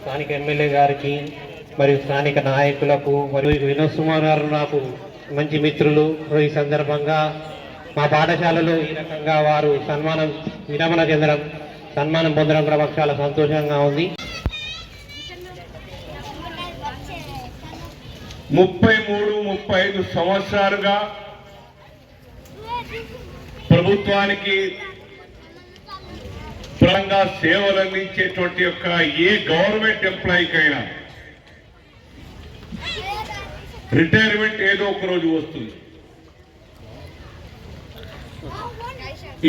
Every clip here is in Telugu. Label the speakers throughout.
Speaker 1: స్థానిక ఎమ్మెల్యే గారికి మరియు స్థానిక నాయకులకు మరియు వినోద్ కుమార్ గారు నాకు మంచి మిత్రులు. ఈ సందర్భంగా మా పాఠశాలలో ఈ రకంగా వారు విరమణ చెందడం, సన్మానం పొందడం కూడా మాకు చాలా సంతోషంగా ఉంది.
Speaker 2: 33-35 సంవత్సరాలుగా ప్రభుత్వానికి పరంగా సేవలు అందించేటువంటి యొక్క ఏ గవర్నమెంట్ ఎంప్లాయీకైనా రిటైర్మెంట్ ఏదో ఒక రోజు వస్తుంది.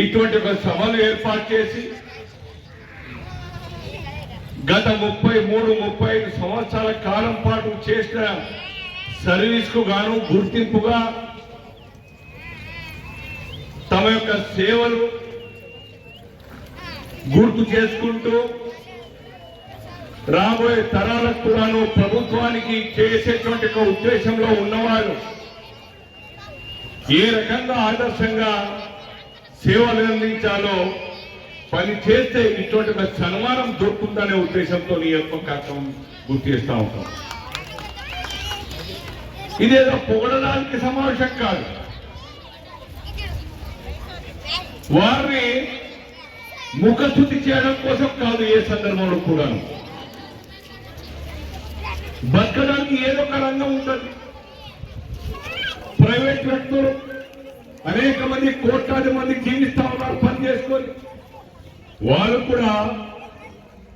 Speaker 2: ఇటువంటి ఒక సభలు ఏర్పాటు చేసి గత 33-35 సంవత్సరాల కాలం పాటు చేసిన సర్వీస్ కు గాను గుర్తింపుగా తమ యొక్క సేవలు గుర్తు చేసుకుంటూ రాబోయే తరాలకు కూడాను ప్రభుత్వానికి చేసేటువంటి ఒక ఉద్దేశంలో ఉన్నవారు ఏ రకంగా ఆదర్శంగా సేవలు అందించాలో పని చేస్తే ఇటువంటి ఒక సన్మానం దొరుకుతుందనే ఉద్దేశంతో ఈ యొక్క కార్యక్రమం గుర్తు చేస్తూ ఉంటాం. ఇదేదో పొగడడానికి సమావేశం కాదు. వారిని ముఖశుద్ధి చేయడం కోసం కాదు. ఏ సందర్భంలో కూడా బతకడానికి ఏదో ఒక రంగం ఉంటుంది. ప్రైవేట్ వ్యక్తులు అనేక మంది కోట్లాది మంది జీవిస్తా ఉన్నారు పని చేసుకొని. వాళ్ళు కూడా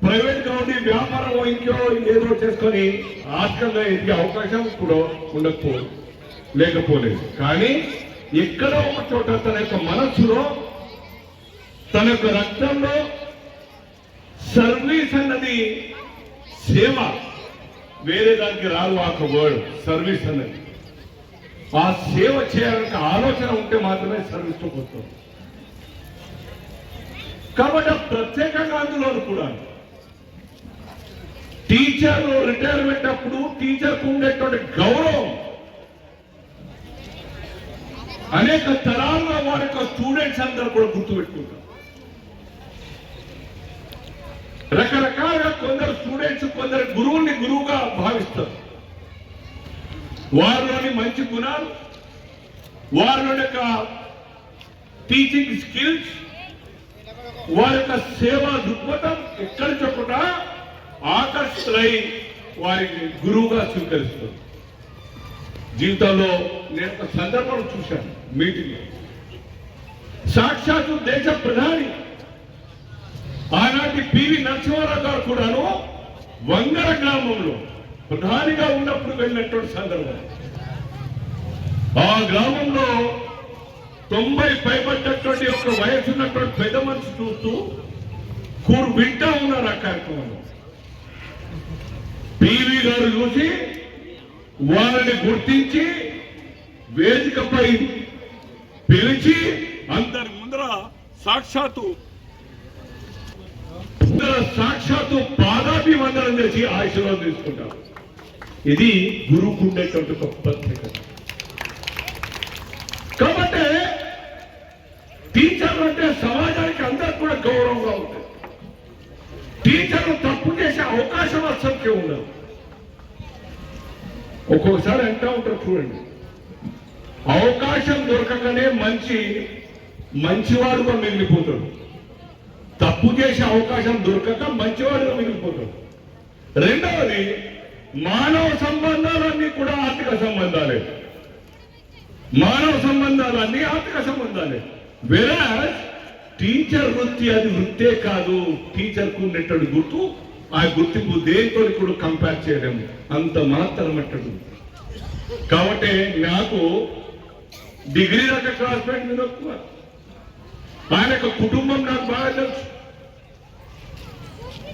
Speaker 2: ప్రైవేట్ గా ఉండి వ్యాపారం ఇంకో ఏదో చేసుకొని ఆర్థికంగా ఎదిగే అవకాశం కూడా లేకపోలేదు. కానీ ఎక్కడో ఒక చోట తన యొక్క మనస్సులో, తన యొక్క రక్తంలో సర్వీస్ అన్నది సేవ, వేరే దానికి రాదు. ఆ వర్డ్ సర్వీస్ అన్నది ఆ సేవ చేయాలనే ఆలోచన ఉంటే మాత్రమే సర్వీస్ వస్తుంది. కాబట్టి ప్రత్యేకంగా అందులో కూడా టీచర్లు రిటైర్మెంట్ అప్పుడు టీచర్కు ఉండేటువంటి గౌరవం అనేక తరాలుగా వారి యొక్క స్టూడెంట్స్ అందరూ కూడా గుర్తుపెట్టుకుంటారు. రకరకాలుగా కొందరు స్టూడెంట్స్ కొందరు గురువుని గురువుగా భావిస్తారు. వారిలోని మంచి గుణాలు, వారిలోని యొక్క టీచింగ్ స్కిల్స్, వారి యొక్క సేవా దృక్పథం ఎక్కడి చొప్పున ఆకర్షితులై వారిని గురువుగా స్వీకరిస్తారు. జీవితంలో నేను ఒక సందర్భం చూశాను. మీటింగ్ సాక్షాత్తు దేశ ప్రధాని ఆనాటి పివి నరసింహారావు గారు కూడాను వంగర గ్రామంలో ప్రధానిగా ఉన్నప్పుడు వెళ్ళినటువంటి సందర్భం. ఆ గ్రామంలో 90 పైబడ్డటువంటి ఒక వయసు ఉన్నటువంటి పెద్ద మనిషి చూస్తూ వింటా ఉన్నారు ఆ కార్యక్రమంలో. పివి గారు చూసి వారిని గుర్తించి వేదికపై పిలిచి అందరి ముందర సాక్షాత్తు పాదాభివందనం చేసి ఆశీర్వాదం తీసుకుంటారు. ఇది గురువుకు ఉండేటువంటి ఒక ప్రత్యేకత. కాబట్టి టీచర్లు అంటే సమాజానికి అందరికి కూడా గౌరవంగా ఉంటుంది. టీచర్లు తప్పు చేసే అవకాశం అసలుకే ఉండదు. ఒక్కొక్కసారి అంటూ ఉంటారు చూడండి, అవకాశం దొరకకనే మంచివాడుగా మిగిలిపోతాడు. తప్పు చేసే అవకాశం దొరకక మంచివాడుగా మిగిలిపోతాడు. రెండవది, మానవ సంబంధాలన్నీ కూడా ఆర్థిక సంబంధాలే. మానవ సంబంధాలన్నీ ఆర్థిక సంబంధాలే. వేరే టీచర్ వృత్తి అది వృత్తే కాదు. టీచర్కు ఉండేటువంటి గుర్తు, ఆ గుర్తింపు దేంతో కూడా కంపేర్ చేయలేము. అంత మాత్రమట్టడు. కాబట్టి నాకు డిగ్రీ దాకా క్లాస్మేట్ వినోద్ కుమార్. ఆయన యొక్క కుటుంబం నాకు బాగా తెలుసు.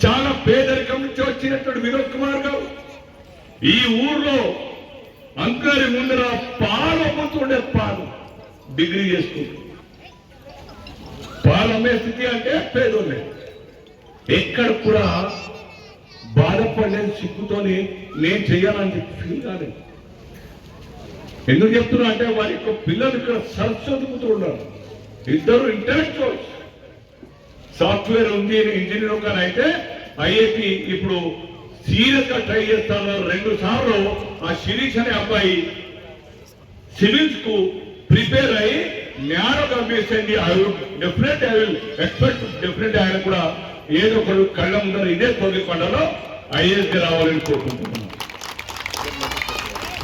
Speaker 2: చాలా పేదరికం నుంచి వచ్చినటువంటి వినోద్ కుమార్ గారు ఈ ఊర్లో అంకరి ముందర పాలు అమ్ముతుండే. పాలు డిగ్రీ చేసుకుంటూ పాలు అమ్మే స్థితి అంటే పేదోళ్ళే. ఎక్కడ కూడా బాధపడలేని సిగ్గుతోని నేను చెయ్యాలని చెప్పి ఫీల్ కాలేదు. ఎందుకు చెప్తున్నా అంటే వారి యొక్క పిల్లలు ఇక్కడ చదువుతూ ఉన్నారు. ఇద్దరు ఇంటెలెక్చువల్స్. సాఫ్ట్వేర్ ఉంది ఇంజనీర్ కానీ అయితే ఐఐటి ఇప్పుడు సీరియస్ గా ట్రై చేస్తాను. 2 సార్లు ఆ శిరీష్ అనే అబ్బాయి సివిల్స్ కు ప్రిపేర్ అయ్యి న్యారోగా మిస్ అయింది. ఐ విల్ ఎక్స్పెక్ట్ ఆయన కూడా ఏదో ఒకడు కళ్ళ ముందర ఇదే తొలికొండలో ఐఏఎస్ రావాలని కోరుకుంటున్నాను.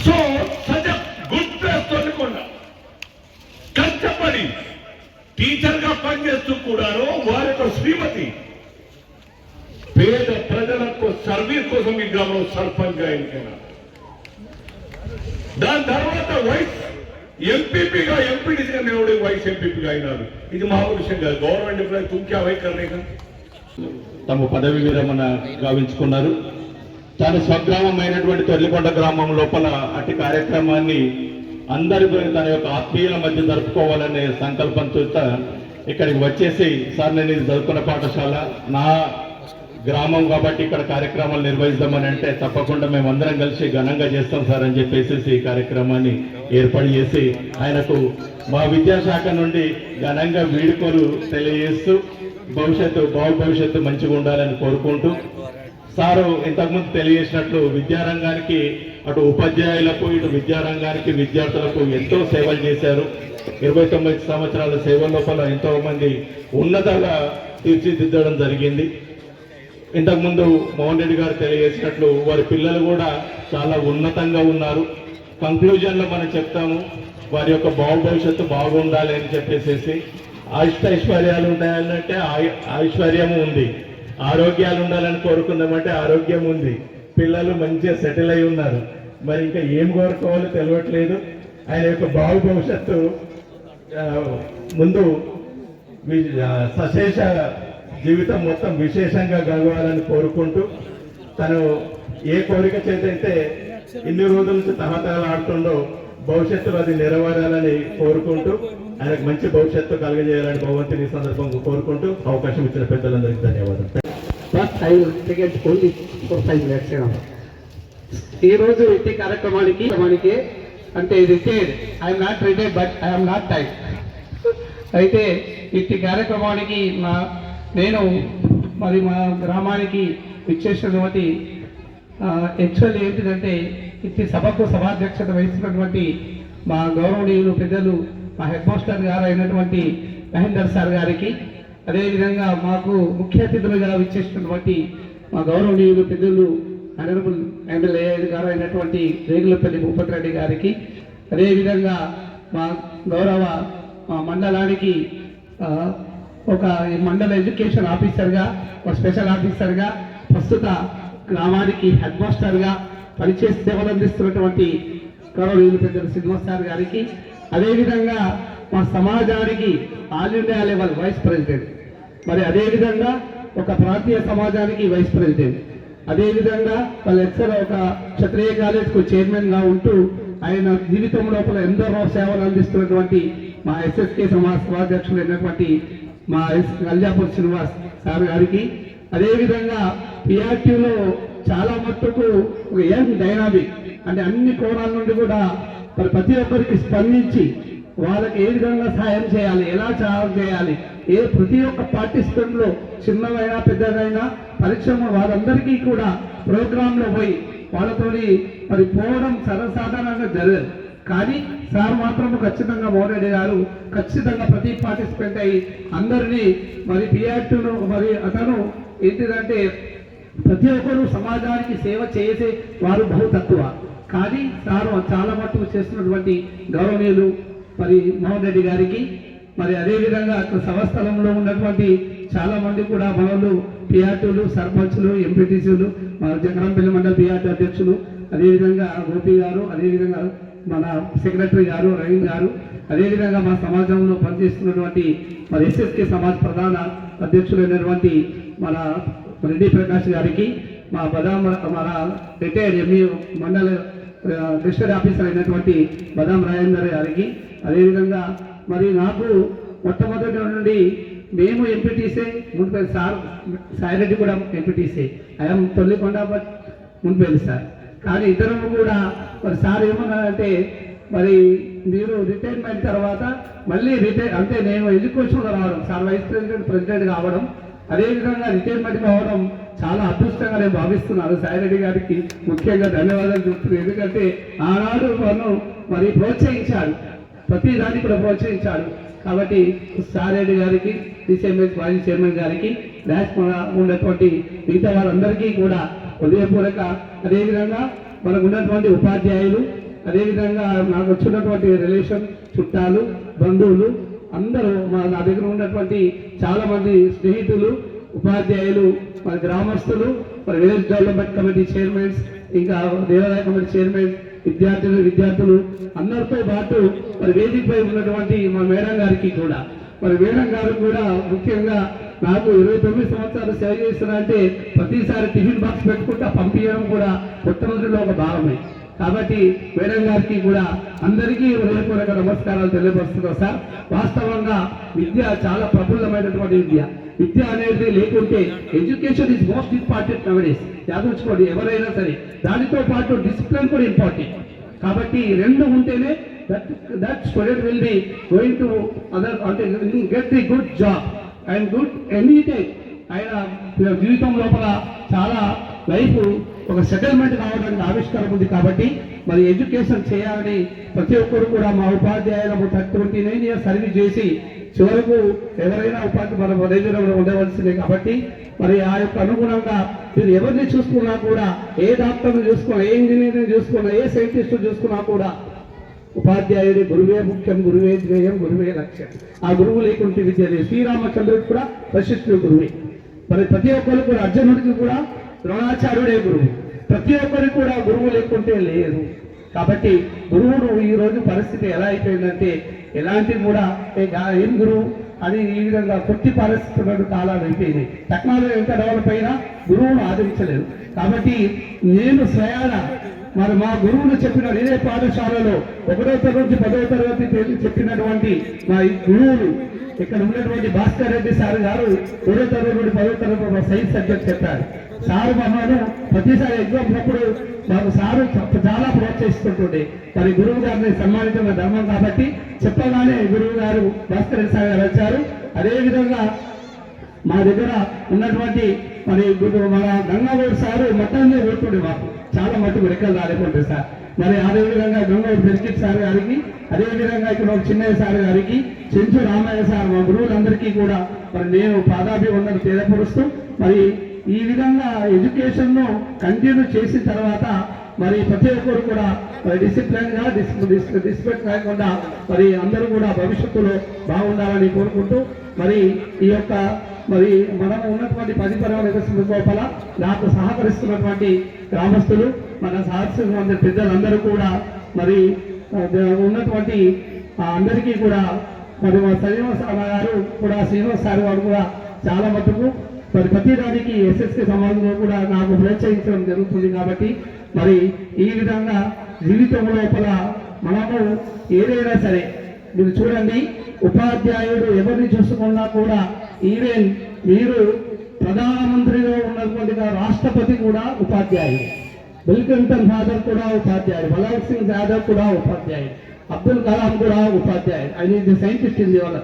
Speaker 2: So such good place Tholikonda. కష్టపడి టీచర్ గా పనిచేస్తూ కూడాను వారి యొక్క శ్రీమతి పేద ప్రజలకు సర్వీస్ కోసం ఈ గ్రామంలో సర్పంచ్ గా ఎన్నికైనారు. దాని తర్వాత వైస్ ఎంపీపీగా ఎంపీడీసీగా నిలబడి వైస్ ఎంపీపీగా అయినారు. ఇది మామూలు విషయం కాదు. గవర్నమెంట్ ఎంప్లాయీ తుంక్యా వైఖరిగా
Speaker 3: తమ పదవి విరమణ గావించుకున్నారు. తన స్వగ్రామమైనటువంటి తొర్లికొండ గ్రామం లోపల అట్టి కార్యక్రమాన్ని అందరితో తన యొక్క ఆత్మీయుల మధ్య జరుపుకోవాలనే సంకల్పంతో ఇక్కడికి వచ్చేసి సార్ నేను ఇది చదువుకున్న పాఠశాల నా గ్రామం కాబట్టి ఇక్కడ కార్యక్రమాలు నిర్వహిద్దామని అంటే తప్పకుండా మేమందరం కలిసి ఘనంగా చేస్తాం సార్ అని చెప్పేసి ఈ కార్యక్రమాన్ని ఏర్పాటు చేసి ఆయనకు మా విద్యాశాఖ నుండి ఘనంగా వీడుకోలు తెలియజేస్తూ భవిష్యత్తు మంచిగా ఉండాలని కోరుకుంటూ సారు ఇంతకుముందు తెలియజేసినట్లు విద్యారంగానికి అటు ఉపాధ్యాయులకు ఇటు విద్యారంగానికి విద్యార్థులకు ఎంతో సేవలు చేశారు. 29 సంవత్సరాల సేవ లోపల ఎంతో మంది ఉన్నతంగా తీర్చిదిద్దడం జరిగింది. ఇంతకుముందు మోహన్ రెడ్డి గారు తెలియజేసినట్లు వారి పిల్లలు కూడా చాలా ఉన్నతంగా ఉన్నారు. కంక్లూజన్లో మనం చెప్తాము వారి యొక్క భవిష్యత్తు బాగుండాలి అని చెప్పేసి ఐశ్వర్యాలు ఉంటాయంటే ఐశ్వర్యము ఉంది, ఆరోగ్యాలు ఉండాలని కోరుకుందామంటే ఆరోగ్యం ఉంది, పిల్లలు మంచిగా సెటిల్ అయి ఉన్నారు. మరి ఇంకా ఏం కోరుకోవాలో తెలియట్లేదు. ఆయన యొక్క భవిష్యత్తు ముందు సశేష జీవితం మొత్తం విశేషంగా గడవాలని కోరుకుంటూ తను ఏ కోరిక చేతైతే ఇన్ని రోజుల నుంచి తహతహలాడుతుండో భవిష్యత్తులో అది నెరవేరాలని కోరుకుంటూ ఆయనకు మంచి భవిష్యత్తు కలగజేయాలని భగవంతుని సందర్భంగా కోరుకుంటూ అవకాశం ఇచ్చిన పెద్దలందరికీ ధన్యవాదాలు.
Speaker 4: ఈ రోజు ఇట్టి కార్యక్రమానికి అంటే retired, I'm not retired but I'm not టైడ్. అయితే ఇట్టి కార్యక్రమానికి నేను మరి మా గ్రామానికి ఇచ్చేసినటువంటి యాక్చువల్లీ ఏంటిదంటే ఇట్టి సభాధ్యక్షత వహిస్తున్నటువంటి మా గౌరవనీయులు పెద్దలు మా హెడ్ మాస్టర్ గారు అయినటువంటి మహేందర్ సార్ గారికి, అదేవిధంగా మాకు ముఖ్య అతిథులుగా ఇచ్చేసినటువంటి మా గౌరవనీయులు పెద్దలు ఆనరబుల్ ఎమ్మెల్యే గారు అయినటువంటి రేగులపల్లి భూపతి రెడ్డి గారికి, అదేవిధంగా మా గౌరవ మండలానికి ఒక మండల ఎడ్యుకేషన్ ఆఫీసర్గా, ఒక స్పెషల్ ఆఫీసర్గా, ప్రస్తుత గ్రామానికి హెడ్ మాస్టర్గా పనిచేసి సేవలు అందిస్తున్నటువంటి గౌరవనీయులు పెద్దలు శ్రీనివాస్ సార్ గారికి, అదేవిధంగా మా సమాజానికి all India level vice president, మరి అదేవిధంగా ఒక ప్రాంతీయ సమాజానికి వైస్ ప్రెసిడెంట్, అదేవిధంగా వాళ్ళ ఒక క్షత్రియ కాలేజ్కు చైర్మన్గా ఉంటూ ఆయన జీవితం లోపల ఎందరో సేవలు అందిస్తున్నటువంటి మా ఎస్ఎస్కే సమాధ్యక్షులు అయినటువంటి మా కల్జాపూర్ శ్రీనివాస్ సార్ గారికి, అదేవిధంగా పిఆర్టీలో చాలా మట్టుకు ఒక యంగ్ డైనామిక్ అంటే అన్ని కోణాల నుండి కూడా మరి ప్రతి ఒక్కరికి స్పందించి వాళ్ళకి ఏ విధంగా సహాయం చేయాలి, ఎలా సహాయం చేయాలి, ప్రతి ఒక్క పార్టిసిపెంట్లో చిన్నదైనా పెద్దదైనా పరిశ్రమ వాళ్ళందరికీ కూడా ప్రోగ్రాంలో పోయి వాళ్ళతో మరి పోవడం సర్వసాధారణంగా జరగదు. కానీ సార్ మాత్రం ఖచ్చితంగా మోహన్ రెడ్డి గారు ఖచ్చితంగా ప్రతి పార్టిసిపెంట్ అయ్యి అందరినీ మరి పిఆర్టీలో మరి అతను ఏంటిదంటే ప్రతి ఒక్కరు సమాజానికి సేవ చేసే వారు బహు తక్కువ. కానీ సార్ చాలా మట్టుకు చేస్తున్నటువంటి గౌరవనీయులు మరి మోహన్ రెడ్డి గారికి, మరి అదేవిధంగా అక్కడ సభస్థలంలో ఉన్నటువంటి చాలా మంది కూడా మనలు పిఆర్టీలు, సర్పంచ్లు, ఎంపీటీసీలు, మన జగరంపల్లి మండల పిఆర్టీ అధ్యక్షులు, అదేవిధంగా గోపి గారు, అదేవిధంగా మన సెక్రటరీ గారు రవీన్ గారు, అదేవిధంగా మా సమాజంలో పనిచేస్తున్నటువంటి మరి ఎస్ఎస్కే సమాజ్ ప్రధాన అధ్యక్షులైనటువంటి మన రెడ్డి ప్రకాష్ గారికి, మా మన రిటైర్డ్ ఎంఈ మండల డిస్ట్రిక్ట్ ఆఫీసర్ అయినటువంటి బదాం రాజేందర్ గారికి, అదేవిధంగా మరి నాకు మొట్టమొదటి నుండి మేము ఎంపీటీసీ మున్పల్లి సార్ సాయిరెడ్డి కూడా MPTC, I'm తొల్లికొండ but Munpalli sir. కానీ ఇద్దరు కూడా మరి సార్ ఏమన్నారంటే మరి మీరు రిటైర్మెంట్ తర్వాత మళ్ళీ అంటే నేను ఎడ్యుకేషన్లో రావడం, సార్ వైస్ ప్రెసిడెంట్ కావడం, అదేవిధంగా రిటైర్మెంట్ కావడం చాలా అదృష్టంగా నేను భావిస్తున్నాను. సాయిరెడ్డి గారికి ముఖ్యంగా ధన్యవాదాలు చెప్తున్నాను. ఎందుకంటే ఆనాడు మనం మరి ప్రోత్సహించాడు, ప్రతి దాన్ని కూడా ప్రోత్సహించాడు. కాబట్టి సాయిరెడ్డి గారికి, డిసిఎంఎస్ మాజీ చైర్మన్ గారికి, డాష్ ఉన్నటువంటి మిగతా వారందరికీ కూడా హృదయపూర్వక, అదేవిధంగా మనకు ఉన్నటువంటి ఉపాధ్యాయులు, అదేవిధంగా నాకు వచ్చినటువంటి రిలేషన్, చుట్టాలు, బంధువులు అందరూ నా దగ్గర ఉన్నటువంటి చాలా మంది స్నేహితులు, ఉపాధ్యాయులు, మన గ్రామస్తులు, మరి విలేజ్ డెవలప్మెంట్ కమిటీ చైర్మన్స్, ఇంకా దేవాలయ కమిటీ చైర్మన్స్, విద్యార్థులు అందరితో పాటు మరి వేదికపై ఉన్నటువంటి మా మేడం గారికి కూడా, మరి మేడం గారు కూడా ముఖ్యంగా నాకు 29 సంవత్సరాలు సేవ చేస్తున్నారంటే ప్రతిసారి టిఫిన్ బాక్స్ పెట్టుకుంటా పంపించడం కూడా మొట్టమొదటిలో ఒక భాగమే. కాబట్టి మేడం గారికి కూడా అందరికీ హృదయపూర్వక నమస్కారాలు తెలియపరుస్తున్నాం సార్. వాస్తవంగా విద్య చాలా ప్రఫుల్లమైనటువంటి విద్య అనేది లేకుంటే ఎడ్యుకేషన్ ఈజ్ మోస్ట్ ఇంపార్టెంట్ నవడేస్. యాదవుకోండి ఎవరైనా సరే, దానితో పాటు డిసిప్లిన్ కూడా ఇంపార్టెంట్. కాబట్టి రెండు ఉంటేనే that student will be going to other అంటే get the good job and good any time. ఆయన జీవితం లోపల చాలా లైఫ్ ఒక సెటిల్మెంట్ కావడానికి ఆవిష్కారం ఉంది. కాబట్టి మరి ఎడ్యుకేషన్ చేయాలని ప్రతి ఒక్కరు కూడా మా ఉపాధ్యాయులు 29 ఇయర్స్ సర్వీస్ చేసి చివరకు ఎవరైనా మన రేంజ్లో ఉండవలసిందే. కాబట్టి మరి ఆ యొక్క అనుగుణంగా మీరు ఎవరిని చూసుకున్నా కూడా, ఏ డాక్టర్ని చూసుకున్నా, ఏ ఇంజనీర్ని చూసుకున్నా, ఏ సైంటిస్ట్ని చూసుకున్నా కూడా ఉపాధ్యాయుడి గురువే ముఖ్యం, గురువే ధ్యేయం, గురువే లక్ష్యం. ఆ గురువు లేకుంటే విద్య లేదు. శ్రీరామచంద్రుడికి కూడా వశిష్ఠుడు గురువే. మరి ప్రతి ఒక్కరు కూడా, అర్జునుడికి కూడా ద్రోణాచార్యుడే గురువు. ప్రతి ఒక్కరికి కూడా గురువు లేకుంటే లేదు. కాబట్టి గురువును ఈరోజు పరిస్థితి ఎలా అయిపోయిందంటే, ఎలాంటి కూడా ఏం గురువు అని ఈ విధంగా కొట్టి పరిస్థితులను కాలాలు అయిపోయినాయి. టెక్నాలజీ ఎంత డెవలప్ అయినా గురువును ఆదరించలేదు. కాబట్టి నేను స్వయాన మరి మా గురువులు చెప్పిన నేనే పాఠశాలలో 1వ తరగతి నుంచి 10వ తరగతి చెప్పినటువంటి మా గురువులు ఇక్కడ ఉన్నటువంటి భాస్కర్ రెడ్డి సార్ గారు 1వ తరగతి నుండి 10వ తరగతి సైన్స్ సబ్జెక్ట్ చెప్పారు. సారు మమ్మల్ని ప్రతిసారి ఎగ్జామ్ ఉన్నప్పుడు మాకు సారు చాలా ప్రోత్సహిస్తుంటుండే. మరి గురువు గారిని సన్మానించిన ధర్మం కాబట్టి చెప్పగానే గురువు గారు భాస్కర్ రెడ్డి సార్ గారు వచ్చారు. అదేవిధంగా మా దగ్గర ఉన్నటువంటి మరి మన గంగాగౌడ్ సారు మొత్తాన్ని కొడుతుండే, మాకు చాలా మట్టుకు రెక్కలు రాలేకుంటే సార్. మరి అదేవిధంగా గంగాగౌడ్ బెనికిట్ సార్ గారికి, అదేవిధంగా ఇక్కడ ఒక చిన్నయ్య సార్ గారికి, చెంచు రామయ్య సార్, మా గురువులందరికీ కూడా మరి నేను పాదాభివందనలు తెలియపరుస్తూ, మరి ఈ విధంగా ఎడ్యుకేషన్ ను కంటిన్యూ చేసిన తర్వాత మరి ప్రతి ఒక్కరు కూడా డిసిప్లిన్ గా డిస్పెక్ట్ కాకుండా మరి అందరూ కూడా భవిష్యత్తులో బాగుండాలని కోరుకుంటూ, మరి ఈ యొక్క మరి మనం ఉన్నటువంటి 10 పరివార లోపల నాకు సహకరిస్తున్నటువంటి గ్రామస్తులు, మన సహస్ర పెద్దలందరూ కూడా మరి ఉన్నటువంటి అందరికీ కూడా మరి మా శ్రీనివాస గారు కూడా, శ్రీనివాస్ సార్ గారు కూడా చాలా మటుకు మరి ప్రతిదానికి ఎస్ఎస్కి సమాజంలో కూడా నాకు ప్రోత్సహించడం జరుగుతుంది. కాబట్టి మరి ఈ విధంగా జీవితం లోపల మనము ఏదైనా సరే మీరు చూడండి, ఉపాధ్యాయుడు ఎవరిని చూసుకున్నా కూడా, ఈవెన్ మీరు ప్రధానమంత్రిగా ఉన్నటువంటి రాష్ట్రపతి కూడా ఉపాధ్యాయుడు, బిల్ క్లింటన్ ఫాదర్ కూడా ఉపాధ్యాయుడు, మలాక్ సింగ్ యాదవ్ కూడా ఉపాధ్యాయుడు, అబ్దుల్ కలాం కూడా ఉపాధ్యాయుడు. ఆయన ఇది సైంటిస్ట్ ఉంది వాళ్ళ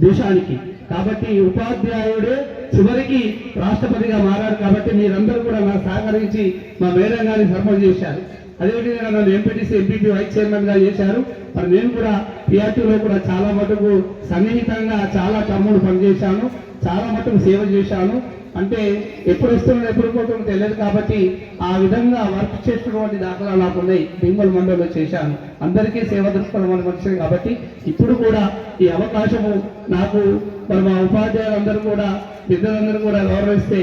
Speaker 4: దేశానికి. కాబట్టి ఉపాధ్యాయుడే చివరికి రాష్ట్రపతిగా మారారు. కాబట్టి మీరందరూ కూడా నాకు సహకరించి మా మేడం గారిని సర్పంచ్ చేశారు. అదేవిధంగా నన్ను ఎంపీటీసీ, ఎంపీపీ వైస్ చైర్మన్ గా చేశారు. మరి నేను కూడా పిఆర్టీలో కూడా చాలా మటుకు సన్నిహితంగా చాలా టర్ములు పనిచేశాను, చాలా మటుకు సేవ చేశాను. అంటే ఎప్పుడు వస్తున్నా ఎప్పుడు పోతున్నా తెలియదు. కాబట్టి ఆ విధంగా వర్క్ చేసినటువంటి దాఖలాలు నాకు ఉన్నాయి. బెంగళూరు మండలంలో చేశాను. అందరికీ సేవ దృక్పథం వచ్చింది. కాబట్టి ఇప్పుడు కూడా ఈ అవకాశము నాకు మరి మా ఉపాధ్యాయులందరూ కూడా, పెద్దలందరూ కూడా గౌరవిస్తే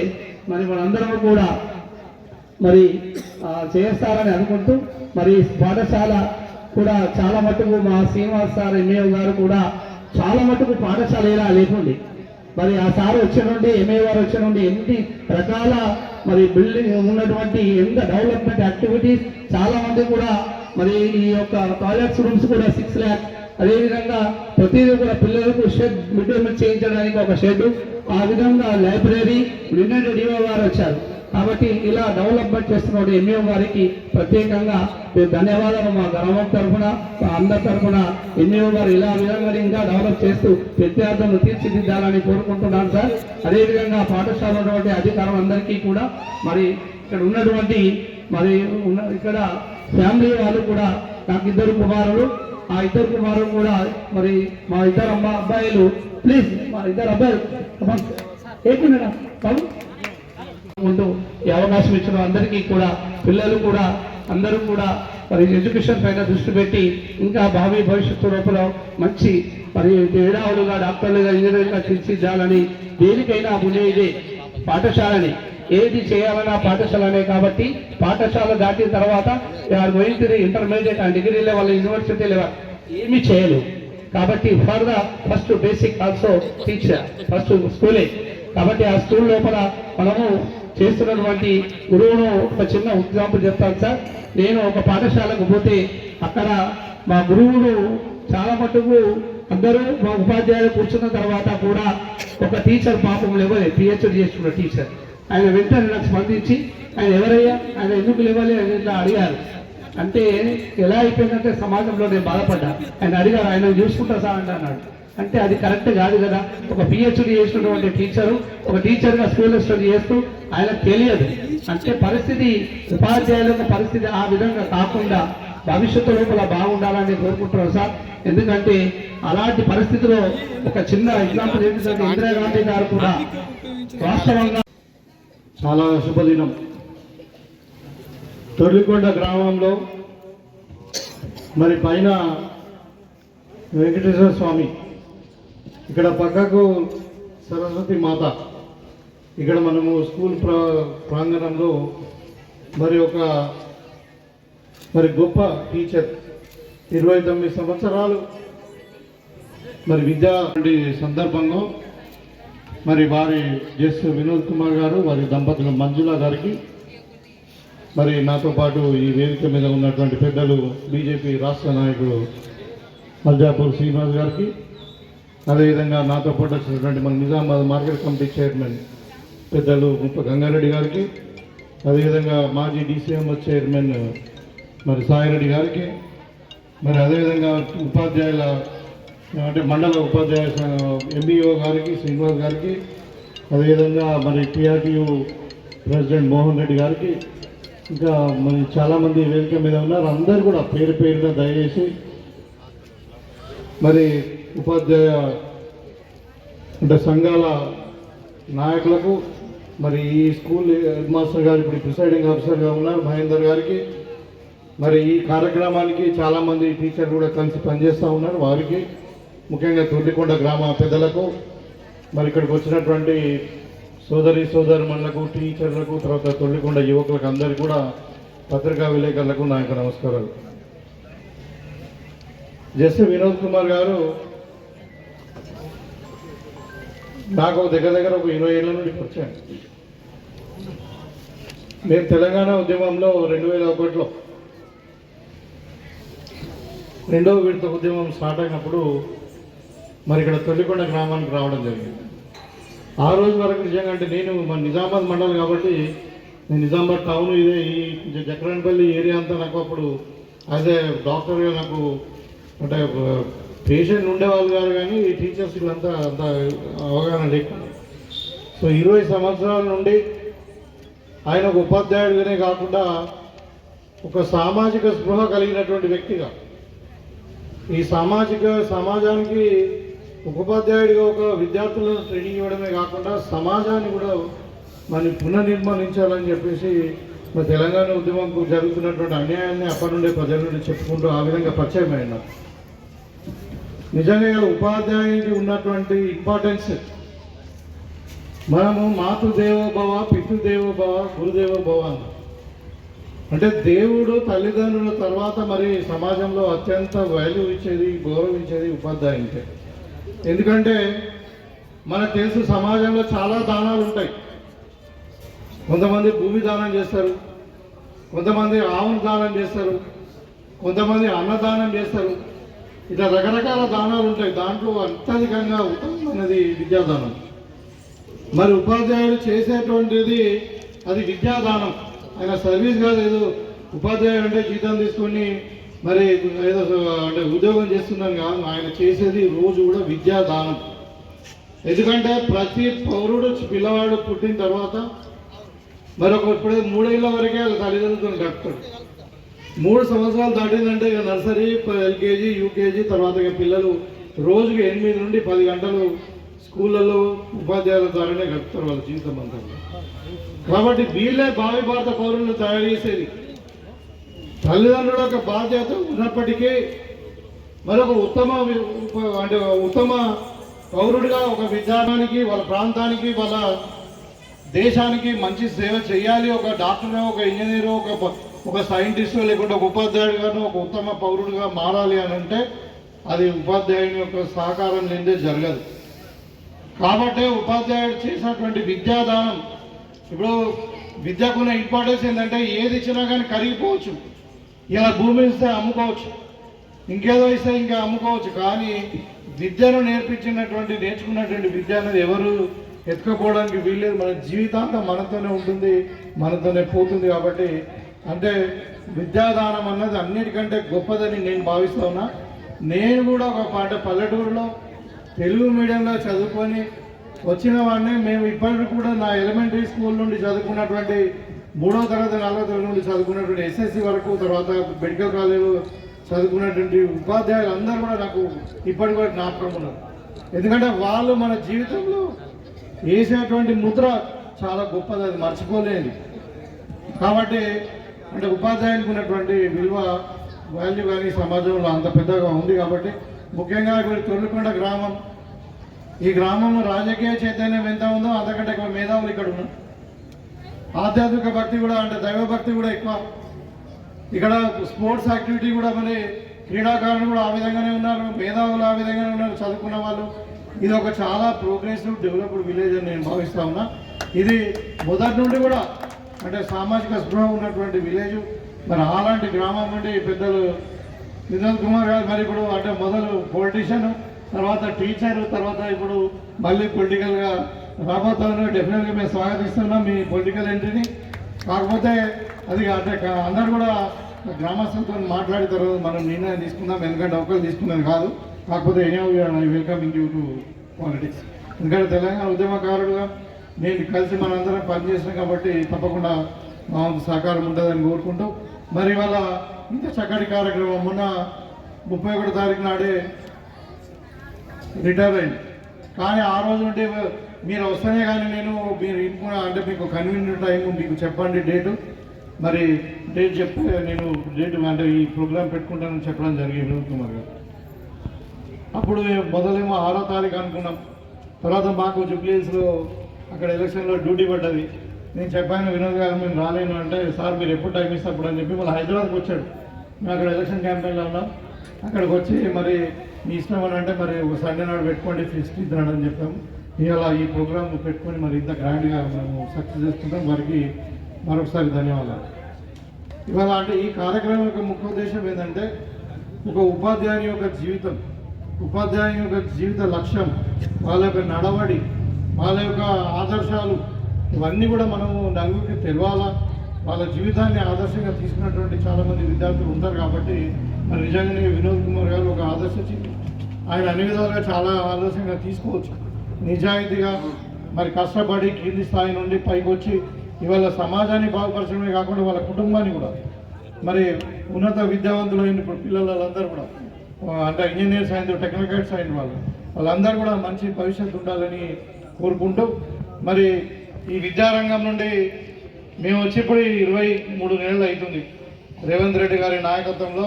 Speaker 4: మరి మనందరము కూడా మరి చేస్తారని అనుకుంటూ, మరి పాఠశాల కూడా చాలా మటుకు మా శ్రీనివాస్ సార్ ఎంఏఓ గారు కూడా చాలా మటుకు పాఠశాల ఇలా లేకుండి. మరి ఆ సార్ వచ్చే నుండి, ఎంఏ గారు వచ్చే నుండి ఎన్ని రకాల మరి బిల్డింగ్ ఉన్నటువంటి ఎంత డెవలప్మెంట్ యాక్టివిటీస్, చాలా మంది కూడా మరి ఈ యొక్క టాయిలెట్స్ రూమ్స్ కూడా 6 lakhs, అదేవిధంగా ప్రతిదీ కూడా పిల్లలకు షెడ్, మిడ్ డే మీల్ చేయించడానికి ఒక షెడ్, ఆ విధంగా లైబ్రరీ, నిన్న డిఓ గారు వచ్చారు. కాబట్టి ఇలా డెవలప్మెంట్ చేస్తున్న ఎంఈఓ గారికి ప్రత్యేకంగా ధన్యవాదాలు మా గ్రామం తరఫున, మా అందరి తరఫున. ఎంఈఓ గారు ఇలా విధంగా ఇంకా డెవలప్ చేస్తూ విద్యార్థులను తీర్చిదిద్దాలని కోరుకుంటున్నాను సార్. అదేవిధంగా పాఠశాల ఉన్నటువంటి అధికారులందరికీ కూడా మరి ఇక్కడ ఉన్నటువంటి ఇక్కడ ఫ్యామిలీ వాళ్ళు కూడా, నాకు 2 కుమారులు, ఆ 2 కుమారులు కూడా మరి మా 2 అబ్బాయిలు, ప్లీజ్ మా 2 అబ్బాయిలు ఉంటూ ఈ అవకాశం ఇచ్చిన అందరికీ కూడా, పిల్లలు కూడా అందరూ కూడా మరి ఎడ్యుకేషన్ పైన దృష్టి పెట్టి ఇంకా భావి భవిష్యత్తు లోపల మంచి మరి మేధావులుగా, డాక్టర్లుగా, ఇంజనీర్లుగా తీర్చిదిద్దాలని, దేనికైనా ఉండేది పాఠశాలని, ఏది చేయాలన్నా పాఠశాలనే. కాబట్టి పాఠశాల దాటిన తర్వాత going to the intermediate and degree level, university level ఏమీ చేయలేదు. కాబట్టి for the first basic also teacher, first స్కూలే. కాబట్టి ఆ స్కూల్ లోపల మనము చేస్తున్నటువంటి గురువును ఒక చిన్న ఎగ్జాంపుల్ చెప్తాను సార్. నేను ఒక పాఠశాలకు పోతే అక్కడ మా గురువులు చాలా మటుకు అందరూ మా ఉపాధ్యాయులు కూర్చున్న తర్వాత కూడా ఒక టీచర్ పాపం లేవలే, పిహెచ్డి చేస్తున్న టీచర్, ఆయన వెంటనే నాకు స్పందించి ఆయన ఎవరయ్యా, ఆయన ఎందుకు లేవాలి అని ఇట్లా అడిగారు. అంటే ఎలా అయిపోయిందంటే సమాజంలో నేను బాధపడ్డా. ఆయన అడిగారు, ఆయన చూసుకుంటా సార్ అంటే అన్నాడు. అంటే అది కరెక్ట్ కాదు కదా. ఒక పిహెచ్డి చేసినటువంటి టీచరు ఒక టీచర్గా స్కూల్లో స్టడీ చేస్తూ ఆయనకు తెలియదు అంటే పరిస్థితి, ఉపాధ్యాయులకు పరిస్థితి ఆ విధంగా కాకుండా భవిష్యత్తు లోపల బాగుండాలని కోరుకుంటున్నాను సార్. ఎందుకంటే అలాంటి పరిస్థితిలో ఒక చిన్న ఎగ్జాంపుల్ ఏంటంటే ఇందిరాగాంధీ గారు కూడా వాస్తవంగా
Speaker 5: చాలా శుభదినం. తొర్లికొండ గ్రామంలో మరి పైన వెంకటేశ్వర స్వామి, ఇక్కడ పక్కకు సరస్వతి మాత, ఇక్కడ మనము స్కూల్ ప్రాంగణంలో మరి ఒక గొప్ప టీచర్ 29 సంవత్సరాలు మరి విద్యా సందర్భంగా మరి వారి జెస్ వినోద్ కుమార్ గారు, వారి దంపతులు మంజుల గారికి, మరి నాతో పాటు ఈ వేదిక మీద ఉన్నటువంటి పెద్దలు బీజేపీ రాష్ట్ర నాయకుడు మల్జాపూర్ శ్రీనివాస్ గారికి, అదేవిధంగా నాతో పాటు వచ్చినటువంటి మన నిజామాబాద్ మార్కెట్ కమిటీ చైర్మన్ పెద్దలు ముప్ప గంగారెడ్డి గారికి, అదేవిధంగా మాజీ డీసీఎంఎస్ చైర్మన్ మరి సాయిరెడ్డి గారికి, మరి అదేవిధంగా ఉపాధ్యాయుల అంటే మండల ఉపాధ్యాయ ఎంబీఓ గారికి, శ్రీనివాస్ గారికి, అదేవిధంగా మరి టీఆర్టీయూ ప్రెసిడెంట్ మోహన్ రెడ్డి గారికి, ఇంకా మరి చాలామంది వేదిక మీద ఉన్నారు. అందరూ కూడా పేరు పేరున దయచేసి మరి ఉపాధ్యాయ అంటే సంఘాల నాయకులకు, మరి ఈ స్కూల్ హెడ్ మాస్టర్ గారు ఇప్పుడు ప్రిసైడింగ్ ఆఫీసర్గా ఉన్నారు మహేందర్ గారికి, మరి ఈ కార్యక్రమానికి చాలామంది టీచర్లు కూడా కలిసి పనిచేస్తూ ఉన్నారు, వారికి ముఖ్యంగా తొర్లికొండ గ్రామ పెద్దలకు, మరి ఇక్కడికి వచ్చినటువంటి సోదరులకు, టీచర్లకు, తర్వాత తొర్లికొండ యువకులకు అందరికీ కూడా, పత్రికా విలేకరులకు నా యొక్క నమస్కారాలు. జెస్ వినోద్ కుమార్ గారు నాకు దగ్గర ఒక 20 ఏళ్ళ నుండి వచ్చాను. నేను తెలంగాణ ఉద్యమంలో 2001లో 2వ విడత ఉద్యమం స్టార్ట్ అయినప్పుడు మరి ఇక్కడ తొర్లికొండ గ్రామానికి రావడం జరిగింది. ఆ రోజు వరకు నిజంగా అంటే నేను మన నిజామాబాద్ మండలం కాబట్టి నేను నిజామాబాద్ టౌన్ ఇదే ఈ జక్రాన్పల్లి ఏరియా అంతా నాకు అప్పుడు యాజ్ ఏ డాక్టర్గా నాకు అంటే పేషెంట్ ఉండేవాళ్ళు కాదు, కానీ ఈ టీచర్స్ అంతా అంత అవగాహన లేకుండా. సో 20 సంవత్సరాల నుండి ఆయన ఒక ఉపాధ్యాయుడిగానే కాకుండా ఒక సామాజిక స్పృహ కలిగినటువంటి వ్యక్తిగా ఈ సమాజానికి ఒక ఉపాధ్యాయుడిగా ఒక విద్యార్థులను ట్రైనింగ్ ఇవ్వడమే కాకుండా సమాజాన్ని కూడా మరి పునర్నిర్మాణించాలని చెప్పేసి మరి తెలంగాణ ఉద్యమంకు జరుగుతున్నటువంటి అన్యాయాన్ని అప్పటి నుండే ప్రజల నుండి చెప్పుకుంటూ ఆ విధంగా పరిచయం అయినారు. నిజంగా ఇలా ఉపాధ్యాయునికి ఉన్నటువంటి ఇంపార్టెన్స్ మనము మాతృదేవోభవ, పితృదేవోభవ, గురుదేవోభవ అన్నాం. అంటే దేవుడు తల్లిదండ్రుల తర్వాత మరి సమాజంలో అత్యంత వాల్యూ ఇచ్చేది, గౌరవించేది ఉపాధ్యాయునికే. ఎందుకంటే మనకు తెలుసు సమాజంలో చాలా దానాలు ఉంటాయి. కొంతమంది భూమి దానం చేస్తారు, కొంతమంది ఆవును దానం చేస్తారు, కొంతమంది అన్నదానం చేస్తారు. ఇట్లా రకరకాల దానాలు ఉంటాయి. దాంట్లో అత్యధికంగా ఉత్తమమైనది విద్యాదానం. మరి ఉపాధ్యాయులు చేసేటువంటిది అది విద్యాదానం. ఆయన సర్వీస్ కాదు, ఏదో ఉపాధ్యాయుడు అంటే జీతం తీసుకొని మరి ఏదో అంటే ఉద్యోగం చేస్తున్నాను కాదు, ఆయన చేసేది రోజు కూడా విద్యాదానం. ఎందుకంటే ప్రతి పౌరుడు పిల్లవాడు పుట్టిన తర్వాత మరొక ఇప్పుడే 3 ఏళ్ళ వరకే వాళ్ళ తల్లిదండ్రులను కట్టుతాడు. 3 సంవత్సరాలు దాటిందంటే ఇక నర్సరీ, ఎల్కేజీ, యూకేజీ, తర్వాత ఇక పిల్లలు రోజుకి 8 నుండి 10 గంటలు స్కూళ్ళల్లో ఉపాధ్యాయుల ద్వారానే గడుపుతారు వాళ్ళ జీవితం అంతా. కాబట్టి వీళ్ళే భావి భారత పౌరులను తయారు చేసేది. తల్లిదండ్రుల యొక్క బాధ్యత ఉన్నప్పటికీ మరొక ఉత్తమ పౌరుడిగా ఒక విధానానికి, వాళ్ళ ప్రాంతానికి, వాళ్ళ దేశానికి మంచి సేవ చేయాలి. ఒక డాక్టర్, ఒక ఇంజనీరు, ఒక సైంటిస్టు, లేకుంటే ఒక ఉపాధ్యాయుడుగాను ఒక ఉత్తమ పౌరుడిగా మారాలి అని అంటే అది ఉపాధ్యాయుని యొక్క సహకారం లేదే జరగదు. కాబట్టి ఉపాధ్యాయుడు చేసినటువంటి విద్యాదానం, ఇప్పుడు విద్యకున్న ఇంపార్టెన్స్ ఏంటంటే ఏది ఇచ్చినా కానీ కరిగిపోవచ్చు. ఇలా భూమి ఇస్తే అమ్ముకోవచ్చు, ఇంకేదో ఇస్తే ఇంకా అమ్ముకోవచ్చు. కానీ విద్యను నేర్చుకున్నటువంటి విద్య అనేది ఎవరు ఎత్తుకపోవడానికి వీల్లేదు. మన జీవితాంతం మనతోనే ఉంటుంది, మనతోనే పోతుంది. కాబట్టి అంటే విద్యాదానం అన్నది అన్నిటికంటే గొప్పదని నేను భావిస్తా ఉన్నా. నేను కూడా ఒక పల్లెటూరులో తెలుగు మీడియంలో చదువుకొని వచ్చిన వాడిని. మేము ఇప్పటికి కూడా నా ఎలిమెంటరీ స్కూల్ నుండి చదువుకున్నటువంటి 3వ తరగతి 4వ తరగతి నుండి చదువుకున్నటువంటి ఎస్ఎస్సి వరకు, తర్వాత మెడికల్ కాలేజీలో చదువుకున్నటువంటి ఉపాధ్యాయులు అందరూ కూడా నాకు ఇప్పటికి కూడా జ్ఞాపకం ఉన్నారు. ఎందుకంటే వాళ్ళు మన జీవితంలో వేసేటువంటి ముద్ర చాలా గొప్పది, అది మర్చిపోలేదు. కాబట్టి అంటే ఉపాధ్యాయునికి ఉన్నటువంటి విలువ, వాల్యూ కానీ సమాజంలో అంత పెద్దగా ఉంది. కాబట్టి ముఖ్యంగా ఇప్పుడు తొర్లికొండ గ్రామం, ఈ గ్రామంలో రాజకీయ చైతన్యం ఎంత ఉందో అంతకంటే ఎక్కువ మేధావులు ఇక్కడ ఉన్నారు. ఆధ్యాత్మిక భక్తి కూడా, అంటే దైవభక్తి కూడా ఎక్కువ. ఇక్కడ స్పోర్ట్స్ యాక్టివిటీ కూడా, మరి క్రీడాకారులు కూడా ఆ విధంగానే ఉన్నారు, మేధావులు ఆ విధంగానే ఉన్నారు, చదువుకున్న వాళ్ళు. ఇది ఒక చాలా ప్రోగ్రెసివ్ డెవలప్డ్ విలేజ్ అని నేను భావిస్తా ఉన్నా. ఇది మొదటి నుండి కూడా అంటే సామాజిక స్పృహ ఉన్నటువంటి విలేజ్. మరి అలాంటి గ్రామం నుండి పెద్దలు వినోద్ కుమార్ గారు మరి ఇప్పుడు అంటే మొదలు పొలిటీషియన్, తర్వాత టీచర్, తర్వాత ఇప్పుడు మళ్ళీ పొలిటికల్గా రాబోతాను. డెఫినెట్గా మేము స్వాగతిస్తున్నాం మీ పొలిటికల్ ఎంట్రీని. కాకపోతే అది అంటే అందరూ కూడా గ్రామస్తులతో మాట్లాడిన తర్వాత మనం నిర్ణయం తీసుకుందాం. ఎందుకంటే ఒకరు తీసుకున్నది కాదు. కాకపోతే వెల్కమింగ్ యూ టు పాలిటిక్స్. ఎందుకంటే తెలంగాణ ఉద్యమకారుడుగా నేను కలిసి మనందరం పనిచేసినాం కాబట్టి తప్పకుండా మా సహకారం ఉంటుందని కోరుకుంటూ, మరి ఇవాళ ఇంత చక్కటి కార్యక్రమం మొన్న 31వ తారీఖు నాడే రిటైర్ అయింది. కానీ ఆ రోజు నుండి మీరు వస్తేనే కానీ మీరు ఇంట్లో అంటే మీకు కన్వీనియంట్ టైం మీకు చెప్పండి డేటు, మరి డేట్ చెప్తే నేను డేట్ అంటే ఈ ప్రోగ్రాం పెట్టుకుంటానని చెప్పడం జరిగింది వినోద్ కుమార్ గారు. అప్పుడు మొదలేమో 6వ తారీఖు అనుకున్నాం. తర్వాత మాకు జూబ్లీహిల్స్లో అక్కడ ఎలక్షన్లో డ్యూటీ పడ్డది. నేను చెప్పాను వినోద్ గారు మేము రాలేను అంటే, సార్ మీరు ఎప్పుడు టైం ఇస్తే అప్పుడు అని చెప్పి మళ్ళీ హైదరాబాద్కి వచ్చాడు. మేము అక్కడ ఎలక్షన్ క్యాంపెయిన్లో ఉన్నాం. అక్కడికి వచ్చి మరి మీ ఇష్టం అని అంటే మరి ఒక సండే నాడు పెట్టుకోండి ఫిక్స్ట్ ఇద్దాడు అని చెప్పాము. ఇలా ఈ ప్రోగ్రామ్ పెట్టుకొని మరి ఇంత గ్రాండ్గా మేము సక్సెస్ చేసుకుంటాం. వారికి మరొకసారి ధన్యవాదాలు. ఇవాళ అంటే ఈ కార్యక్రమం యొక్క ముఖ్య ఉద్దేశం ఏంటంటే ఒక ఉపాధ్యాయుని యొక్క జీవితం, ఉపాధ్యాయుని యొక్క జీవిత లక్ష్యం, వాళ్ళ యొక్క నడవడి, వాళ్ళ యొక్క ఆదర్శాలు ఇవన్నీ కూడా మనము నలుగురికి తెలవాలా. వాళ్ళ జీవితాన్ని ఆదర్శంగా తీసుకున్నటువంటి చాలామంది విద్యార్థులు ఉంటారు. కాబట్టి మరి నిజంగానే వినోద్ కుమార్ గారు ఒక ఆదర్శించి ఆయన అన్ని విధాలుగా చాలా ఆదర్శంగా తీసుకోవచ్చు. నిజాయితీగా మరి కష్టపడి కింది స్థాయి నుండి పైకి వచ్చి ఇవాళ సమాజాన్ని బాగుపరచడమే కాకుండా వాళ్ళ కుటుంబాన్ని కూడా మరి ఉన్నత విద్యావంతులైన ఇప్పుడు పిల్లలందరూ కూడా అంటే ఇంజనీర్స్ అయిన టెక్నికల్స్ అయిన వాళ్ళందరూ కూడా మంచి భవిష్యత్తు ఉండాలని కోరుకుంటూ, మరి ఈ విద్యారంగం నుండి మేము వచ్చి ఇప్పుడు 23 నెలలు అవుతుంది. రేవంత్ రెడ్డి గారి నాయకత్వంలో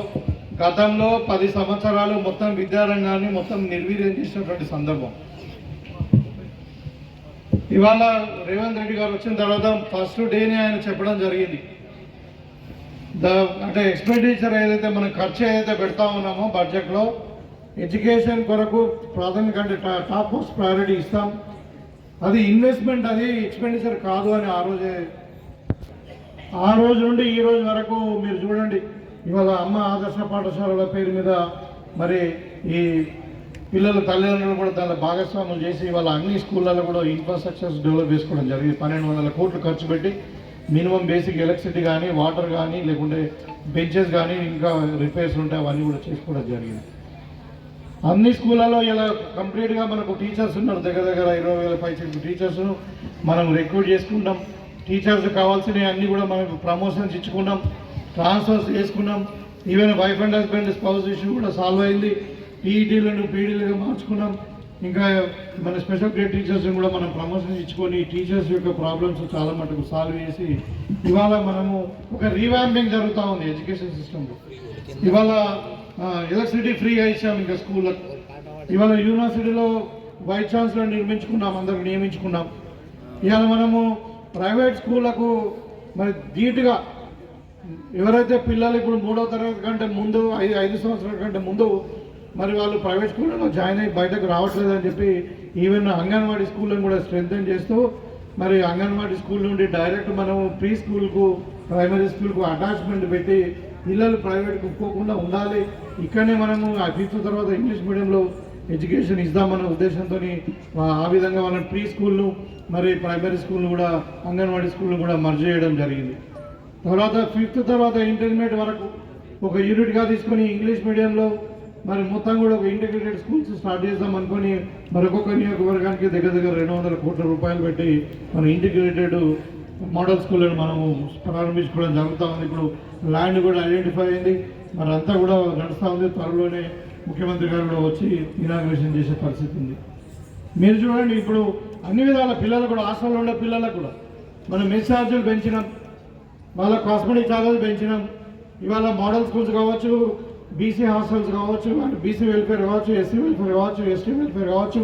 Speaker 5: గతంలో 10 సంవత్సరాలు మొత్తం విద్యారంగాన్ని మొత్తం నిర్వీర్యం చేసినటువంటి సందర్భం. ఇవాళ రేవంత్ రెడ్డి గారు వచ్చిన తర్వాత ఫస్ట్ డేనే ఆయన చెప్పడం జరిగింది, అంటే ఎక్స్పెండిచర్ ఏదైతే మనం ఖర్చు ఏదైతే పెడతా ఉన్నామో బడ్జెట్లో ఎడ్యుకేషన్ కొరకు ప్రాథమిక అంటే టాప్ మోస్ట్ ప్రయారిటీ ఇస్తాం, అది ఇన్వెస్ట్మెంట్, అది ఎక్స్పెండిచర్ కాదు అని ఆ రోజు నుండి ఈ రోజు వరకు మీరు చూడండి. ఇవాళ అమ్మ ఆదర్శ పాఠశాలల పేరు మీద మరి ఈ పిల్లల తల్లిదండ్రులు కూడా దాని భాగస్వాములు చేసి ఇవాళ అన్ని స్కూళ్ళలో కూడా ఇన్ఫ్రాస్ట్రక్చర్స్ డెవలప్ చేసుకోవడం జరిగింది. 1200 కోట్లు ఖర్చు పెట్టి మినిమం బేసిక్ ఎలక్ట్రిసిటీ కానీ వాటర్ కానీ లేకుంటే బెంచెస్ కానీ ఇంకా రిపేర్స్ ఉంటే అవన్నీ కూడా చేసుకోవడం జరిగింది. అన్ని స్కూళ్ళలో ఇలా కంప్లీట్గా మనకు టీచర్స్ ఉన్నారు, దగ్గర దగ్గర 20,000 పైచలకు టీచర్స్ మనం రిక్రూట్ చేసుకుంటాం. టీచర్స్ కావాల్సినవి అన్నీ కూడా మనకు ప్రమోషన్స్ ఇచ్చుకున్నాం, ట్రాన్స్ఫర్స్ చేసుకున్నాం. Even wife and husband spouse issue కూడా సాల్వ్ అయింది. పీఈటీలను పీడీలుగా మార్చుకున్నాం. ఇంకా మన స్పెషల్ గ్రేడ్ టీచర్స్ కూడా మనం ప్రమోషన్స్ ఇచ్చుకొని టీచర్స్ యొక్క ప్రాబ్లమ్స్ చాలా మటుకు సాల్వ్ చేసి ఇవాళ మనము ఒక రీవాంపింగ్ జరుగుతూ ఉంది ఎడ్యుకేషన్ సిస్టంలో. ఇవాళ ఎలక్ట్రిసిటీ ఫ్రీగా ఇచ్చాం ఇంకా స్కూళ్ళకు. ఇవాళ యూనివర్సిటీలో వైస్ ఛాన్సలర్ నిర్మించుకున్నాం, అందరికి నియమించుకున్నాం. ఇవాళ మనము ప్రైవేట్ స్కూళ్ళకు మరి ధీటుగా ఎవరైతే పిల్లలు ఇప్పుడు 3వ తరగతి కంటే ముందు 5 సంవత్సరాల కంటే ముందు మరి వాళ్ళు ప్రైవేట్ స్కూళ్ళలో జాయిన్ అయ్యి బయటకు రావట్లేదని చెప్పి ఈవెన్ అంగన్వాడీ స్కూళ్ళను కూడా స్ట్రెంథెన్ చేస్తూ మరి అంగన్వాడీ స్కూల్ నుండి డైరెక్ట్ మనము ప్రీ స్కూల్కు ప్రైమరీ స్కూల్కు అటాచ్మెంట్ పెట్టి పిల్లలు ప్రైవేట్కి పోకుండా ఉండాలి. ఇక్కడనే మనము 5th తర్వాత ఇంగ్లీష్ మీడియంలో ఎడ్యుకేషన్ ఇద్దామన్న ఉద్దేశంతో ఆ విధంగా మనం ప్రీ స్కూల్ను మరి ప్రైమరీ స్కూల్ను కూడా అంగన్వాడీ స్కూల్ను కూడా మర్జ్ చేయడం జరిగింది. తర్వాత 5th తర్వాత ఇంటర్మీడియట్ వరకు ఒక యూనిట్గా తీసుకొని ఇంగ్లీష్ మీడియంలో మరి మొత్తం కూడా ఒక ఇంటిగ్రేటెడ్ స్కూల్స్ స్టార్ట్ చేద్దాం అనుకొని మరొక నియోజకవర్గానికి దగ్గర దగ్గర 200 కోట్ల రూపాయలు పెట్టి మన ఇంటిగ్రేటెడ్ మోడల్ స్కూళ్ళను మనము ప్రారంభించుకోవడం జరుగుతూ ఉంది. ఇప్పుడు ల్యాండ్ కూడా ఐడెంటిఫై అయింది, మరి అంతా కూడా నడుస్తూ ఉంది. త్వరలోనే ముఖ్యమంత్రి గారు కూడా వచ్చి ఇనాగ్రేషన్ చేసే పరిస్థితి ఉంది. మీరు చూడండి, ఇప్పుడు అన్ని విధాల పిల్లలకు కూడా హాస్టల్లో ఉండే పిల్లలకు కూడా మనం మెస్ ఛార్జీలు పెంచినాం, వాళ్ళ కాస్మెటిక్ ఛార్జెస్ పెంచినాం. ఇవాళ మోడల్ స్కూల్స్ కావచ్చు, బీసీ హాస్టల్స్ కావచ్చు, బీసీ వెల్ఫేర్ కావచ్చు, ఎస్సీ వెల్ఫేర్ కావచ్చు, ఎస్టీ వెల్ఫేర్ కావచ్చు,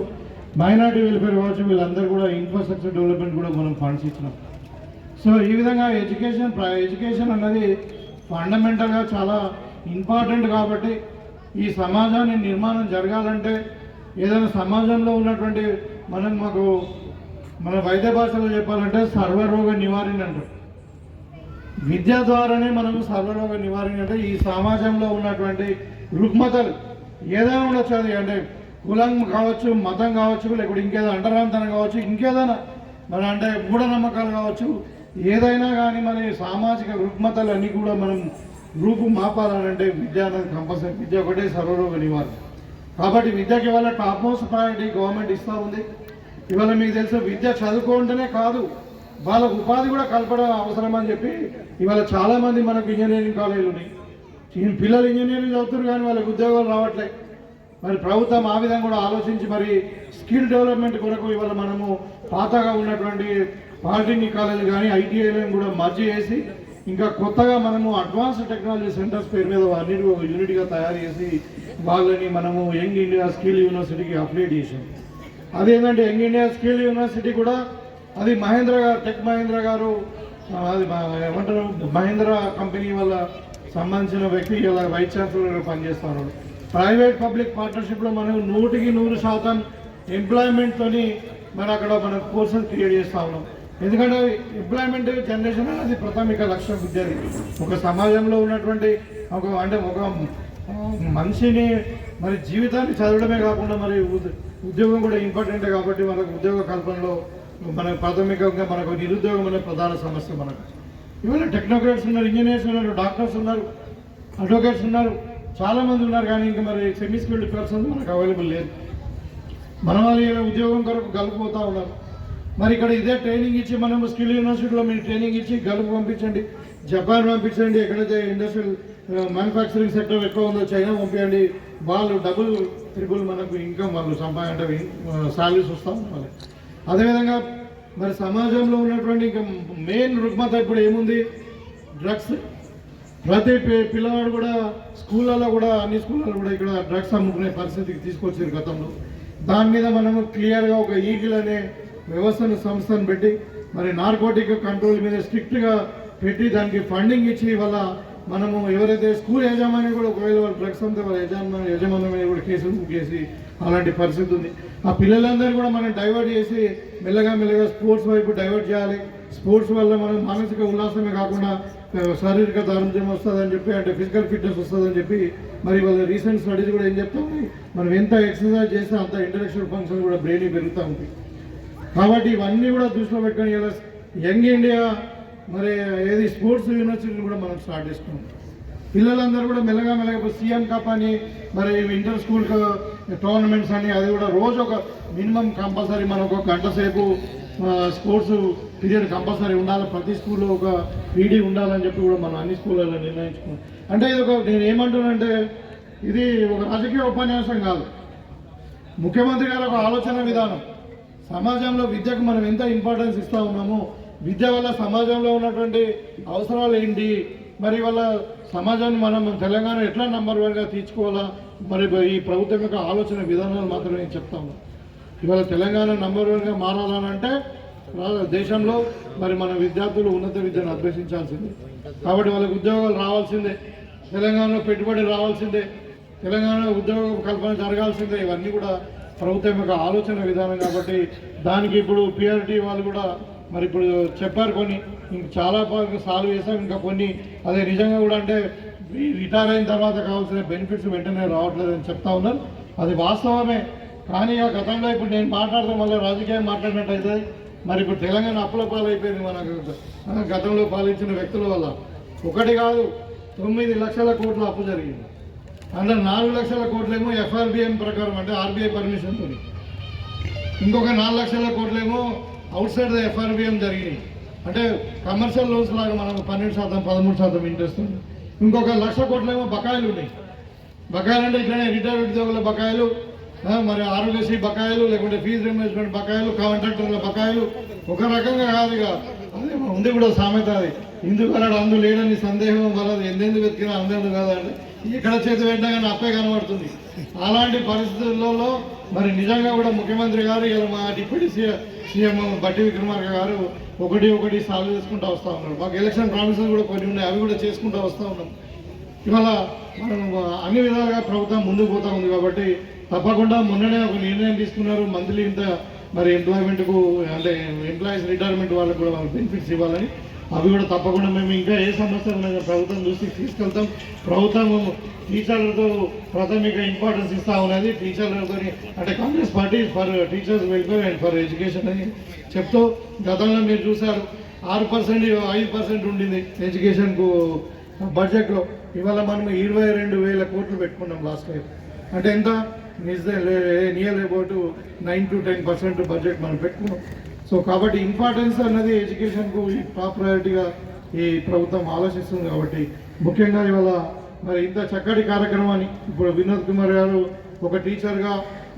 Speaker 5: మైనార్టీ వెల్ఫేర్ కావచ్చు, వీళ్ళందరూ కూడా ఇన్ఫ్రాస్ట్రక్చర్ డెవలప్మెంట్ కూడా మనం ఫండ్స్ ఇచ్చినాం. సో ఈ విధంగా ఎడ్యుకేషన్ అన్నది ఫండమెంటల్గా చాలా ఇంపార్టెంట్. కాబట్టి ఈ సమాజాన్ని నిర్మాణం జరగాలంటే ఏదైనా సమాజంలో ఉన్నటువంటి మన వైద్య భాషలో చెప్పాలంటే సర్వరోగ నివారణ అంటారు. విద్య ద్వారానే మనము సర్వరోగ నివారణ అంటే ఈ సమాజంలో ఉన్నటువంటి రుగ్మతలు ఏదైనా ఉండొచ్చు, అది అంటే కులం కావచ్చు, మతం కావచ్చు, లేకపోతే ఇంకేదో అంటరాంతనం కావచ్చు, ఇంకేదైనా మన అంటే మూఢనమ్మకాలు కావచ్చు, ఏదైనా కానీ మన సామాజిక రుగ్మతలు అన్నీ కూడా మనం రూపు మాపాలంటే విద్య అనేది కంపల్సరీ. విద్య ఒకటే సర్వరోగ నివారణ. కాబట్టి విద్యకి ఇవాళ టాప్ మోస్ట్ ప్రయారిటీ గవర్నమెంట్ ఇస్తూ ఉంది. ఇవాళ మీకు తెలుసు, విద్య చదువుకుంటేనే కాదు, వాళ్ళకు ఉపాధి కూడా కలపడం అవసరం అని చెప్పి ఇవాళ చాలామంది మనకు ఇంజనీరింగ్ కాలేజీలు ఉన్నాయి. పిల్లలు ఇంజనీరింగ్ చదువుతారు కానీ వాళ్ళకి ఉద్యోగాలు రావట్లేదు. మరి ప్రభుత్వం ఆ విధంగా కూడా ఆలోచించి మరి స్కిల్ డెవలప్మెంట్ కొరకు ఇవాళ మనము పాతగా ఉన్నటువంటి పాలిటెక్నిక్ కాలేజీలు కానీ ఐటీఐలను కూడా మర్జ్ చేసి ఇంకా కొత్తగా మనము అడ్వాన్స్డ్ టెక్నాలజీ సెంటర్స్ పేరు మీద అన్నిటి ఒక యూనిట్గా తయారు చేసి వాళ్ళని మనము యంగ్ ఇండియా స్కిల్ యూనివర్సిటీకి అప్లై చేసాం. అదేంటంటే యంగ్ ఇండియా స్కిల్ యూనివర్సిటీ కూడా అది టెక్ మహేంద్ర గారు, అది ఏమంటారు మహేంద్ర కంపెనీ వల్ల సంబంధించిన వ్యక్తి ఇలా వైస్ ఛాన్సలర్గా పనిచేస్తున్నారు. ప్రైవేట్ పబ్లిక్ పార్ట్నర్షిప్లో మనం 100% ఎంప్లాయ్మెంట్తో మరి అక్కడ మన కోర్సెస్ క్రియేట్ చేస్తూ ఉన్నాం. ఎందుకంటే ఎంప్లాయ్మెంట్ జనరేషన్ అనేది ప్రాథమిక లక్ష్యం విద్యది. ఒక సమాజంలో ఉన్నటువంటి ఒక మనిషిని మరి జీవితాన్ని చదవడమే కాకుండా మరి ఉద్యోగం కూడా ఇంపార్టెంటే. కాబట్టి మనకు ఉద్యోగ కల్పనలో మనకు ప్రాథమికంగా మనకు నిరుద్యోగం అనే ప్రధాన సమస్య. మనకు ఇవాళ టెక్నోక్రాట్స్ ఉన్నారు, ఇంజనీర్స్ ఉన్నారు, డాక్టర్స్ ఉన్నారు, అడ్వకేట్స్ ఉన్నారు, చాలామంది ఉన్నారు. కానీ ఇంకా మరి సెమీ స్కిల్డ్ పర్సన్స్ మనకు అవైలబుల్ లేదు. మన వాళ్ళు ఉద్యోగం కొరకు గల్ఫ్ ఉన్నారు. మరి ఇక్కడ ఇదే ట్రైనింగ్ ఇచ్చి మనము స్కిల్ యూనివర్సిటీలో మీరు ట్రైనింగ్ ఇచ్చి గల్ఫ్ పంపించండి, జపాన్ పంపించండి, ఎక్కడైతే ఇండస్ట్రియల్ మ్యానుఫ్యాక్చరింగ్ సెక్టర్ ఎక్కువ ఉందో చైనా పంపించండి. వాళ్ళు డబుల్ ట్రిపుల్ మనకు ఇన్కమ్ వాళ్ళు అంటే శాలరీస్ వస్తూ ఉంటారు. అదేవిధంగా మరి సమాజంలో ఉన్నటువంటి ఇంకా మెయిన్ రుగ్మత ఇప్పుడు ఏముంది, డ్రగ్స్. ప్రతి పిల్లవాడు కూడా స్కూళ్ళలో కూడా అన్ని స్కూళ్ళలో కూడా ఇక్కడ డ్రగ్స్ అమ్ముకునే పరిస్థితికి తీసుకొచ్చారు గతంలో. దాని మీద మనము క్లియర్గా ఒక ఈగిల్ అనే సంస్థను పెట్టి మరి నార్కోటిక్ కంట్రోల్ మీద స్ట్రిక్ట్గా పెట్టి దానికి ఫండింగ్ ఇచ్చి వల్ల మనము ఎవరైతే స్కూల్ యజమాని కూడా ఒకవేళ వాళ్ళు డ్రగ్స్ అంతా వాళ్ళ యజమాని మీద కూడా కేసులు బుక్ చేసి అలాంటి పరిస్థితి ఉంది. ఆ పిల్లలందరూ కూడా మనం డైవర్ట్ చేసి మెల్లగా స్పోర్ట్స్ వైపు డైవర్ట్ చేయాలి. స్పోర్ట్స్ వల్ల మనం మానసిక ఉల్లాసమే కాకుండా శారీరక దారుణ్యం వస్తుందని చెప్పి అంటే ఫిజికల్ ఫిట్నెస్ వస్తుందని చెప్పి మరి వాళ్ళ రీసెంట్ స్టడీస్ కూడా ఏం చెప్తాము, మనం ఎంత ఎక్సర్సైజ్ చేస్తే అంత ఇంటలెక్చువల్ ఫంక్షన్ కూడా బ్రెయిన్ పెరుగుతూ ఉంటుంది. కాబట్టి ఇవన్నీ కూడా దృష్టిలో పెట్టుకొని యంగ్ ఇండియా మరి ఏది స్పోర్ట్స్ యూనివర్సిటీని కూడా మనం స్టార్ట్ చేసుకున్నాం. పిల్లలందరూ కూడా మెల్లగా సీఎం కప్ అని మరి ఇంటర్ స్కూల్ టోర్నమెంట్స్ అని అది కూడా రోజు ఒక మినిమం కంపల్సరీ మనం ఒక గంట సేపు స్పోర్ట్స్ పీరియడ్ కంపల్సరీ ఉండాలి. ప్రతి స్కూల్లో ఒక పీడీ ఉండాలని చెప్పి కూడా మనం అన్ని స్కూళ్ళలో నిర్ణయించుకున్నాం. అంటే ఇది నేను ఏమంటున్నానంటే ఇది ఒక రాజకీయ ఉపన్యాసం కాదు, ముఖ్యమంత్రి గారు ఒక ఆలోచన విధానం. సమాజంలో విద్యకు మనం ఎంత ఇంపార్టెన్స్ ఇస్తూ ఉన్నామో, విద్య వల్ల సమాజంలో ఉన్నటువంటి అవసరాలు ఏంటి, మరి వాళ్ళ సమాజాన్ని మనం తెలంగాణ ఎట్లా నంబర్ 1గా తీర్చుకోవాలా, మరి ఈ ప్రభుత్వం యొక్క ఆలోచన విధానాలు మాత్రమే నేను చెప్తా ఉన్నాను. ఇవాళ తెలంగాణ నంబర్ 1గా మారాలనంటే దేశంలో మరి మన విద్యార్థులు ఉన్నత విద్యను అభ్యసించాల్సిందే. కాబట్టి వాళ్ళకి ఉద్యోగాలు రావాల్సిందే, తెలంగాణలో పెట్టుబడి రావాల్సిందే, తెలంగాణలో ఉద్యోగ కల్పన జరగాల్సిందే. ఇవన్నీ కూడా ప్రభుత్వం యొక్క ఆలోచన విధానం. కాబట్టి దానికి ఇప్పుడు పిఆర్టీ వాళ్ళు కూడా మరి ఇప్పుడు చెప్పారు, కొన్ని ఇంక చాలా సాల్వ్ చేసాం, ఇంకా కొన్ని అదే నిజంగా కూడా అంటే రిటైర్ అయిన తర్వాత కావాల్సిన బెనిఫిట్స్ వెంటనే రావట్లేదని చెప్తా ఉన్నారు. అది వాస్తవమే. కానీ ఆ గతంలో ఇప్పుడు నేను మాట్లాడడం వల్ల రాజకీయం మాట్లాడినట్టయితే మరి ఇప్పుడు తెలంగాణ అప్పుల పాలైపోయింది. మన గతంలో పాలించిన వ్యక్తుల వల్ల ఒకటి కాదు 9 లక్షల కోట్ల అప్పు జరిగింది. అందులో 4 లక్షల కోట్లేమో ఎఫ్ఆర్బిఎం ప్రకారం అంటే ఆర్బీఐ పర్మిషన్తో, ఇంకొక 4 లక్షల కోట్లేమో అవుట్ సైడ్ ద ఎఫ్ఆర్బిఎం జరిగినాయి. అంటే కమర్షియల్ లోన్స్ లాగా మనకు 12% 13% ఇంట్రెస్ట్ ఉంది. ఇంకొక 1 లక్ష కోట్లేమో బకాయిలు ఉన్నాయి. బకాయిలు అంటే ఇట్లనే రిటైర్డ్ ఉద్యోగుల బకాయిలు, మరి ఆరోగ్యశ్రీ బకాయిలు, లేకుంటే ఫీజు రియంబర్స్మెంట్ బకాయిలు, కాంట్రాక్టర్ల బకాయిలు. ఒక రకంగా కాదు, ఇక అదే ఉంది కూడా సామెత, అది ఇందుకు వెళ్ళాడు అందు లేడని సందేహం వలదు, ఎందెందుకు వెతికినా అందెందుకు కాదండి, ఎక్కడ చేతి వెంటగానే అప్పే కనబడుతుంది. అలాంటి పరిస్థితులలో మరి నిజంగా కూడా ముఖ్యమంత్రి గారు ఇలా మా డిప్యూటీ సీఎం బట్టి విక్రమార్క గారు ఒకటి సాల్వ్ చేసుకుంటూ వస్తూ ఉన్నారు. మాకు ఎలక్షన్ ప్రామిసెస్ కూడా కొన్ని ఉన్నాయి, అవి కూడా చేసుకుంటూ వస్తూ ఉన్నాం. ఇవాళ మనం అన్ని విధాలుగా ప్రభుత్వం ముందుకు పోతా ఉంది. కాబట్టి తప్పకుండా మొన్ననే ఒక నిర్ణయం తీసుకున్నారు, మంత్లీ ఇంత మరి ఎంప్లాయ్మెంట్కు అంటే ఎంప్లాయీస్ రిటైర్మెంట్ వాళ్ళకు కూడా వాళ్ళకి బెనిఫిట్స్ ఇవ్వాలని. అవి కూడా తప్పకుండా మేము ఇంకా ఏ సమస్యలు ఉన్నాయో ప్రభుత్వం దృష్టికి తీసుకెళ్తాం. ప్రభుత్వం టీచర్లతో ప్రాథమిక ఇంపార్టెన్స్ ఇస్తూ ఉన్నది. టీచర్లతో అంటే Congress party for teachers welfare and for education అని చెప్తూ గతంలో మీరు చూశారు 6% 5% ఉండింది ఎడ్యుకేషన్కు బడ్జెట్లో. ఇవాళ మనం 22,000 కోట్లు పెట్టుకున్నాం లాస్ట్ ఇయర్. అంటే ఎంత నియర్ అబౌట్ 9 to 10% బడ్జెట్ మనం పెట్టుకున్నాం. సో కాబట్టి ఇంపార్టెన్స్ అన్నది ఎడ్యుకేషన్కు టాప్ ప్రయారిటీగా ఈ ప్రభుత్వం ఆలోచిస్తుంది. కాబట్టి ముఖ్యంగా ఇవాళ మరి ఇంత చక్కటి కార్యక్రమాన్ని ఇప్పుడు వినోద్ కుమార్ గారు ఒక టీచర్గా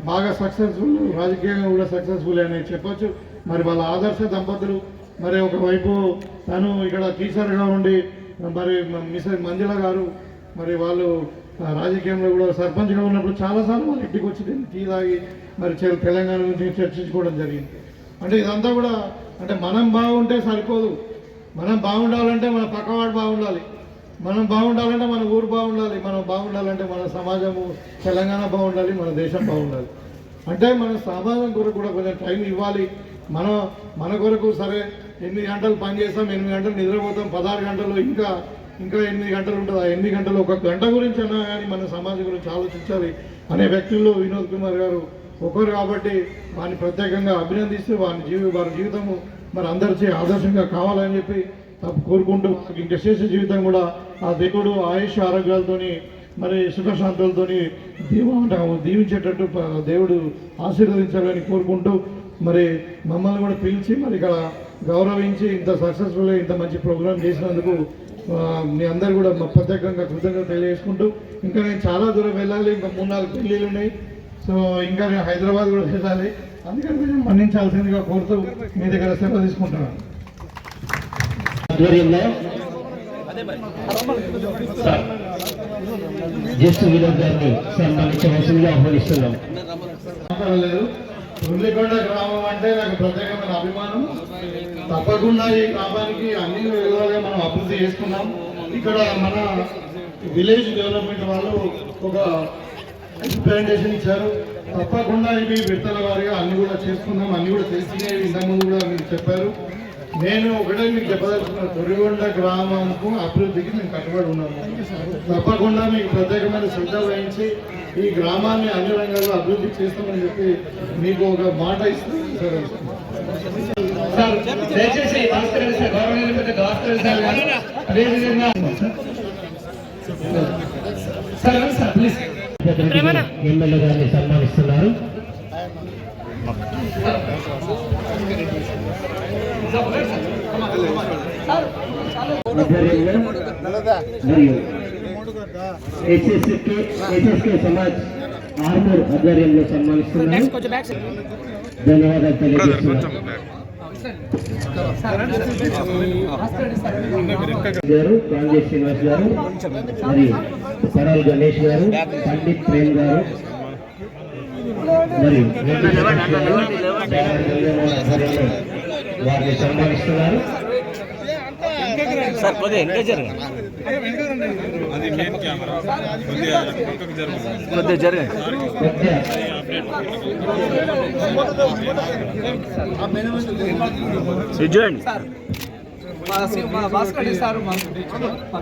Speaker 5: బాగా సక్సెస్ఫుల్, రాజకీయంగా కూడా సక్సెస్ఫుల్ అని చెప్పొచ్చు. మరి వాళ్ళ ఆదర్శ దంపతులు, మరి ఒకవైపు తను ఇక్కడ టీచర్గా ఉండి మరి మిసెస్ మంజుల గారు మరి వాళ్ళు రాజకీయంలో కూడా సర్పంచ్గా ఉన్నప్పుడు చాలాసార్లు వాళ్ళ ఇంటికి వచ్చి టీ తాగి మరి తెలంగాణ గురించి చర్చించుకోవడం జరిగింది. అంటే ఇదంతా కూడా అంటే మనం బాగుంటే సరిపోదు, మనం బాగుండాలంటే మన పక్కవాడు బాగుండాలి, మనం బాగుండాలంటే మన ఊరు బాగుండాలి, మనం బాగుండాలంటే మన సమాజము తెలంగాణ బాగుండాలి, మన దేశం బాగుండాలి. అంటే మన సమాజం కొరకు కూడా కొంచెం టైం ఇవ్వాలి. మన కొరకు సరే 8 గంటలు పని చేస్తాం, 8 గంటలు నిద్రపోతాం, 16 గంటలు ఇంకా 8 గంటలు ఉంటుంది. ఆ 8 గంటలు 1 గంట గురించి అన్నా కానీ మన సమాజం గురించి ఆలోచించాలి అనే వ్యక్తుల్లో వినోద్ కుమార్ గారు ఒకరు. కాబట్టి వారిని ప్రత్యేకంగా అభినందిస్తూ వారి జీవితము మరి అందరిచే ఆదర్శంగా కావాలని చెప్పి కోరుకుంటూ ఇంకా శేష జీవితం కూడా ఆ దేవుడు ఆయుష్ ఆరోగ్యాలతోని మరి సుఖశాంతులతోని దీవించేటట్టు దేవుడు ఆశీర్వదించాలని కోరుకుంటూ మరి మమ్మల్ని కూడా పిలిచి మరి ఇక్కడ గౌరవించి ఇంత సక్సెస్ఫుల్గా ఇంత మంచి ప్రోగ్రాం చేసినందుకు మీ అందరు కూడా ప్రత్యేకంగా కృతజ్ఞత తెలియజేసుకుంటూ ఇంకా నేను చాలా దూరం వెళ్ళాలి, ఇంకా 3-4 పెళ్ళిళ్ళు ఉన్నాయి. సో ఇంకా నేను హైదరాబాద్ కూడా వెళ్ళాలి, అందుకని కొంచెం మన్నించాల్సిందిగా కోరుతూ మీ దగ్గర సెలవు తీసుకుంటున్నాను. రుల్లికొండ గ్రామం అంటే నాకు ప్రత్యేకమైన అభిమానం. తప్పకుండా ఈ గ్రామానికి అన్ని విధాలుగా మనం అభివృద్ధి చేసుకున్నాం. ఇక్కడ మన విలేజ్ డెవలప్మెంట్ వాళ్ళు ఒక రిప్రజెంటేషన్ ఇచ్చారు. తప్పకుండా ఇవి విడతల వారిగా అన్ని కూడా చేసుకున్నాం, అన్ని కూడా తెలిసినవి ఇంతకుముందు కూడా మీరు చెప్పారు. నేను ఒకటే మీకు చెప్పదలుచుకున్నాను, తొర్రిగొండ గ్రామంకు అభివృద్ధికి మేము కట్టుబడి ఉన్నాము. తప్పకుండా మీకు ప్రత్యేకమైన శ్రద్ధ వహించి ఈ గ్రామాన్ని అన్ని రంగాల్లో అభివృద్ధి చేస్తామని చెప్పి మీకు ఒక మాట ఇస్తాను.
Speaker 4: సార్ దయచేసి భాస్కర్ రెడ్డి సార్ గవర్నమెంట్ పెద్ద భాస్కర్ రెడ్డి సార్ గారు అదేవిధంగా సార్ సార్ ప్లీజ్
Speaker 1: ఎమ్మెల్యే గారిని సన్మానిస్తున్నారు. మరియు HSK సమాజ్ ఆర్మూర్ ఆధ్వర్యంలో సన్మానిస్తున్నారు. ధన్యవాదాలు తెలియజేస్తున్నారు. గారు కాంగ్రెస్ శ్రీనివాస్ గారు మరియు పడాల్ గణేష్ గారు, పండిత్ ప్రేమ్ గారు మరియు వారిని సన్మానిస్తున్నారు.
Speaker 6: సార్ కొద్దిగా ఇంకా జరగండి, కొద్దిగా జరగండి. చూడండి
Speaker 4: మా భాస్కర్ సార్ మా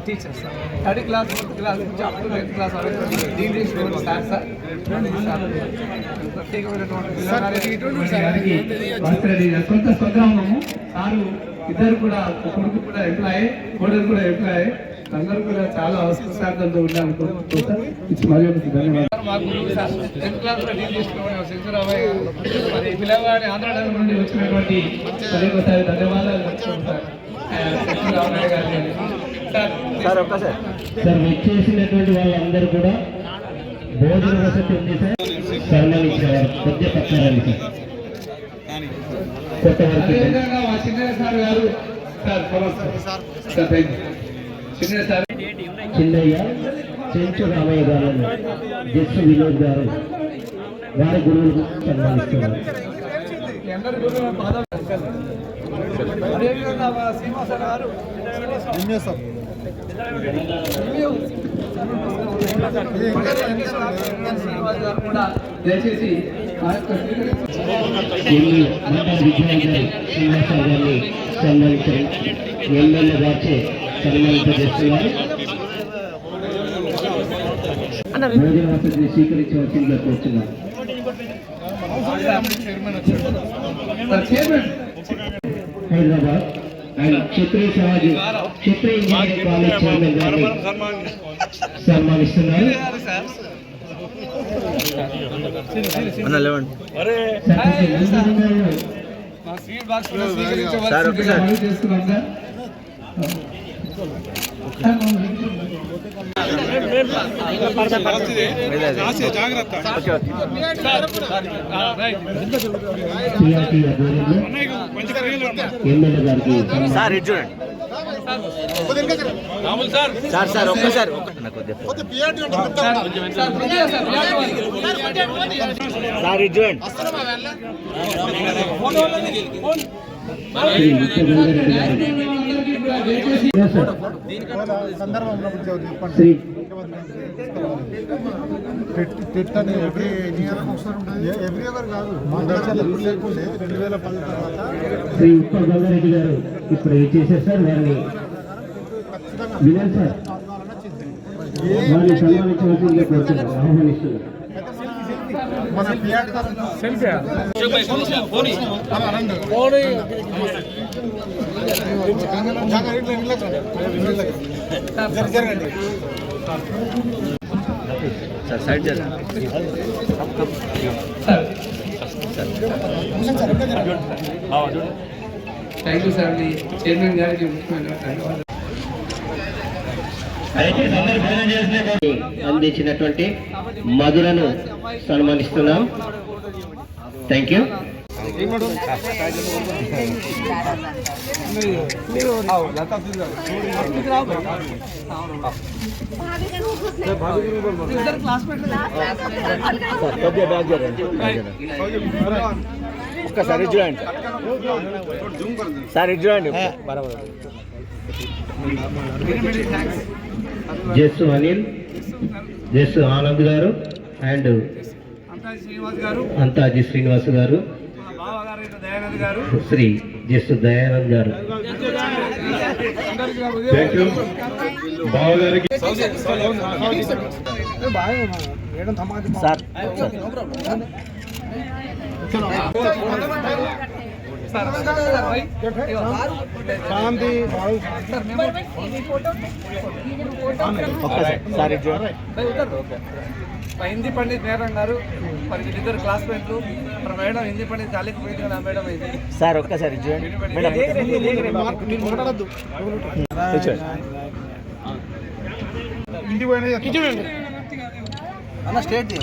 Speaker 4: teacher sir 3rd class 4th class నుంచి అప్ టు 10th క్లాస్ వరకు ఇంగ్లీష్ సార్ సార్ కొంత స్వగ్రామము సారు ఇద్దరు కూడా కొడుకు కూడా ఎంప్లాయ్, కోడలు కూడా ఎంప్లాయ్, అందరూ కూడా చాలా అవసరంతో ఉన్నాను. మరి ధన్యవాదాలు. మా గురువు సార్ 10th క్లాస్ లో డీల్ చేసుకునే శంకరాబాయ్ గారు మరి పిల్లవాడి ఆంధ్ర నుండి వచ్చినటువంటి ఒకసారి ధన్యవాదాలు
Speaker 6: సార్ ఒక్కసారి
Speaker 1: సార్ వచ్చేసినటువంటి వాళ్ళందరూ కూడా భోజన వసతి ఉంది సార్, సన్మానించేవారు కొద్దిగా పక్కన
Speaker 4: అదేవిధంగా మా చిన్నయ్య సార్ గారు సార్
Speaker 1: చిన్నయ్య చెంచు రామయ్య గారు, జస్సు వినోద్ గారు వారి గురువులు సన్మానిస్తున్నారు.
Speaker 4: అదేవిధంగా మా శ్రీనివాస గారు శ్రీనివాస్ గారు కూడా దయచేసి
Speaker 1: శ్రీనివాస గారిని సన్మానించారు. ఎమ్మెల్యే గారిచే సన్మానింపజేస్తున్నారు. భోజన వసతిని స్వీకరించవలసిందిగా కోరుతున్నారు. Hyderabad and Kshatriya Samaj Kshatriya engineering college chairman గారిని సన్మానిస్తున్నారు. ఎమ్మెల్యే గారికి
Speaker 6: సార్ ఇది చూడండి సార్ సార్ ఒక్కసారి సార్ ఇది చూడండి
Speaker 1: శ్రీ
Speaker 5: తిట్టని ఎవ్రీ ఇయర్ కాదు, 2010 తర్వాత
Speaker 1: శ్రీ ఉప్పల్ గంగారెడ్డి గారు ఇప్పుడు ఏం చేశారు సార్, వారిని వినండి సార్, వారిని సన్మానించవలసిందిగా కోరుతున్నారు, ఆహ్వానిస్తున్నారు.
Speaker 5: మన
Speaker 6: సార్ సైడ్ జరగండి.
Speaker 4: Thank you sir. Me chairman గారికి ముఖ్యమైన ధన్యవాదాలు.
Speaker 1: అందించినటువంటి మధులను సన్మానిస్తున్నాం. Thank you.
Speaker 6: ఒక్కసారి చూడండి సార్, ఇది చూడండి
Speaker 1: జస్సు అనిల్, జస్సు ఆనంద్ గారు అండ్ అంతాజీ శ్రీనివాస్ గారు, శ్రీ జస్సు దయానంద్ గారు.
Speaker 2: థ్యాంక్ యూ బావగారికి.
Speaker 6: సార్ సార్ ఇటు చూడండి.
Speaker 4: హిందీ పండిత్ నేరం గారు మరి వీళ్ళిద్దరు క్లాస్మేట్లు మరి మేడం హిందీ పండిత్ కాలేజ్ పోయింది కదా మేడం ఇది
Speaker 6: సార్ ఒక్కసారి ఇటు చూడండి. మేడం ఇటు చూడండి. అన్న స్టేట్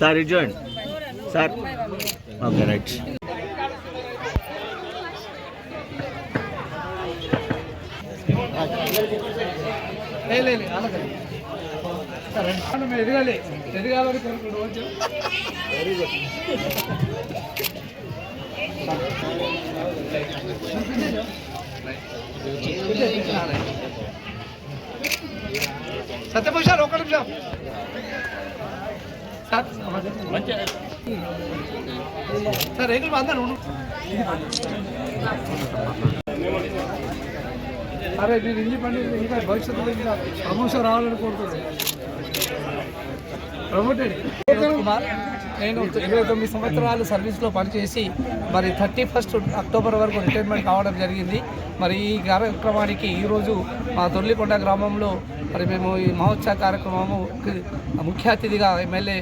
Speaker 6: సార్ ఇటు చూడండి సార్. Okay right.
Speaker 4: ఎదగాలి ఎదగాలని కోరుకుంటూ సత్యభూషణ్ ఒక నిమిషం సార్ రేకులు బాగుందా అరే మీరు ఇంటి పండి ఇంకా భవిష్యత్తులో ఇంకా ప్రమోషన్ రావాలని కోరుతున్నాను. ప్రమోటెడ్ కుమార్, నేను 29 సంవత్సరాలు సర్వీస్లో పనిచేసి మరి 31 అక్టోబర్ వరకు రిటైర్మెంట్ కావడం జరిగింది. మరి ఈ కార్యక్రమానికి ఈరోజు మా తొర్లికొండ గ్రామంలో మరి మేము ఈ మహోత్సవ కార్యక్రమము ముఖ్య అతిథిగా ఎమ్మెల్యే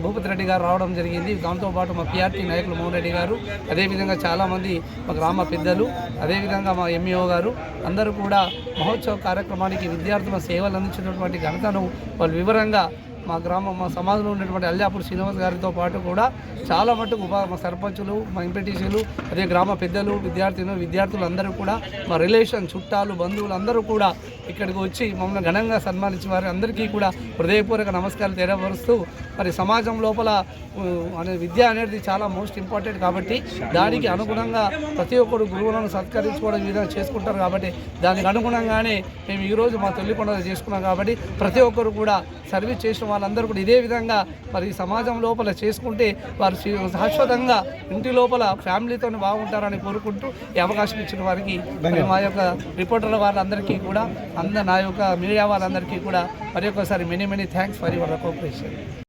Speaker 4: భూపతి రెడ్డి గారు రావడం జరిగింది. దాంతోపాటు మా పిఆర్టీ నాయకులు మోహన్ రెడ్డి గారు, అదేవిధంగా చాలామంది మా గ్రామ పెద్దలు, అదేవిధంగా మా ఎంఈఓ గారు అందరూ కూడా మహోత్సవ కార్యక్రమానికి విద్యార్థుల సేవలు అందించినటువంటి ఘనతను వాళ్ళు వివరంగా మా గ్రామం మా సమాజంలో ఉన్నటువంటి అల్లాపూర్ శ్రీనివాస్ గారితో పాటు కూడా చాలా మటుకు మా సర్పంచులు, మా ఎంపీటీసీలు, అదే గ్రామ పెద్దలు, విద్యార్థులు అందరూ కూడా మా రిలేషన్ చుట్టాలు బంధువులు అందరూ కూడా ఇక్కడికి వచ్చి మమ్మల్ని ఘనంగా సన్మానించిన వారి అందరికీ కూడా హృదయపూర్వక నమస్కారాలు తెలియపరుస్తూ మరి సమాజం లోపల విద్య అనేది చాలా మోస్ట్ ఇంపార్టెంట్ కాబట్టి దానికి అనుగుణంగా ప్రతి ఒక్కరు గురువులను సత్కరించుకోవడం విధంగా చేసుకుంటారు కాబట్టి దానికి అనుగుణంగానే మేము ఈరోజు మా తొల్లికొండలో చేసుకున్నాం కాబట్టి ప్రతి ఒక్కరు కూడా సర్వీస్ చేసిన వాళ్ళందరూ కూడా ఇదే విధంగా మరి సమాజం లోపల చేసుకుంటే వారు శాశ్వతంగా ఇంటి లోపల ఫ్యామిలీతో బాగుంటారని కోరుకుంటూ ఈ అవకాశం ఇచ్చిన వారికి మా యొక్క రిపోర్టర్ల వాళ్ళందరికీ కూడా నా యొక్క మీడియా వాళ్ళందరికీ కూడా మరి ఒక్కసారి many thanks for your cooperation.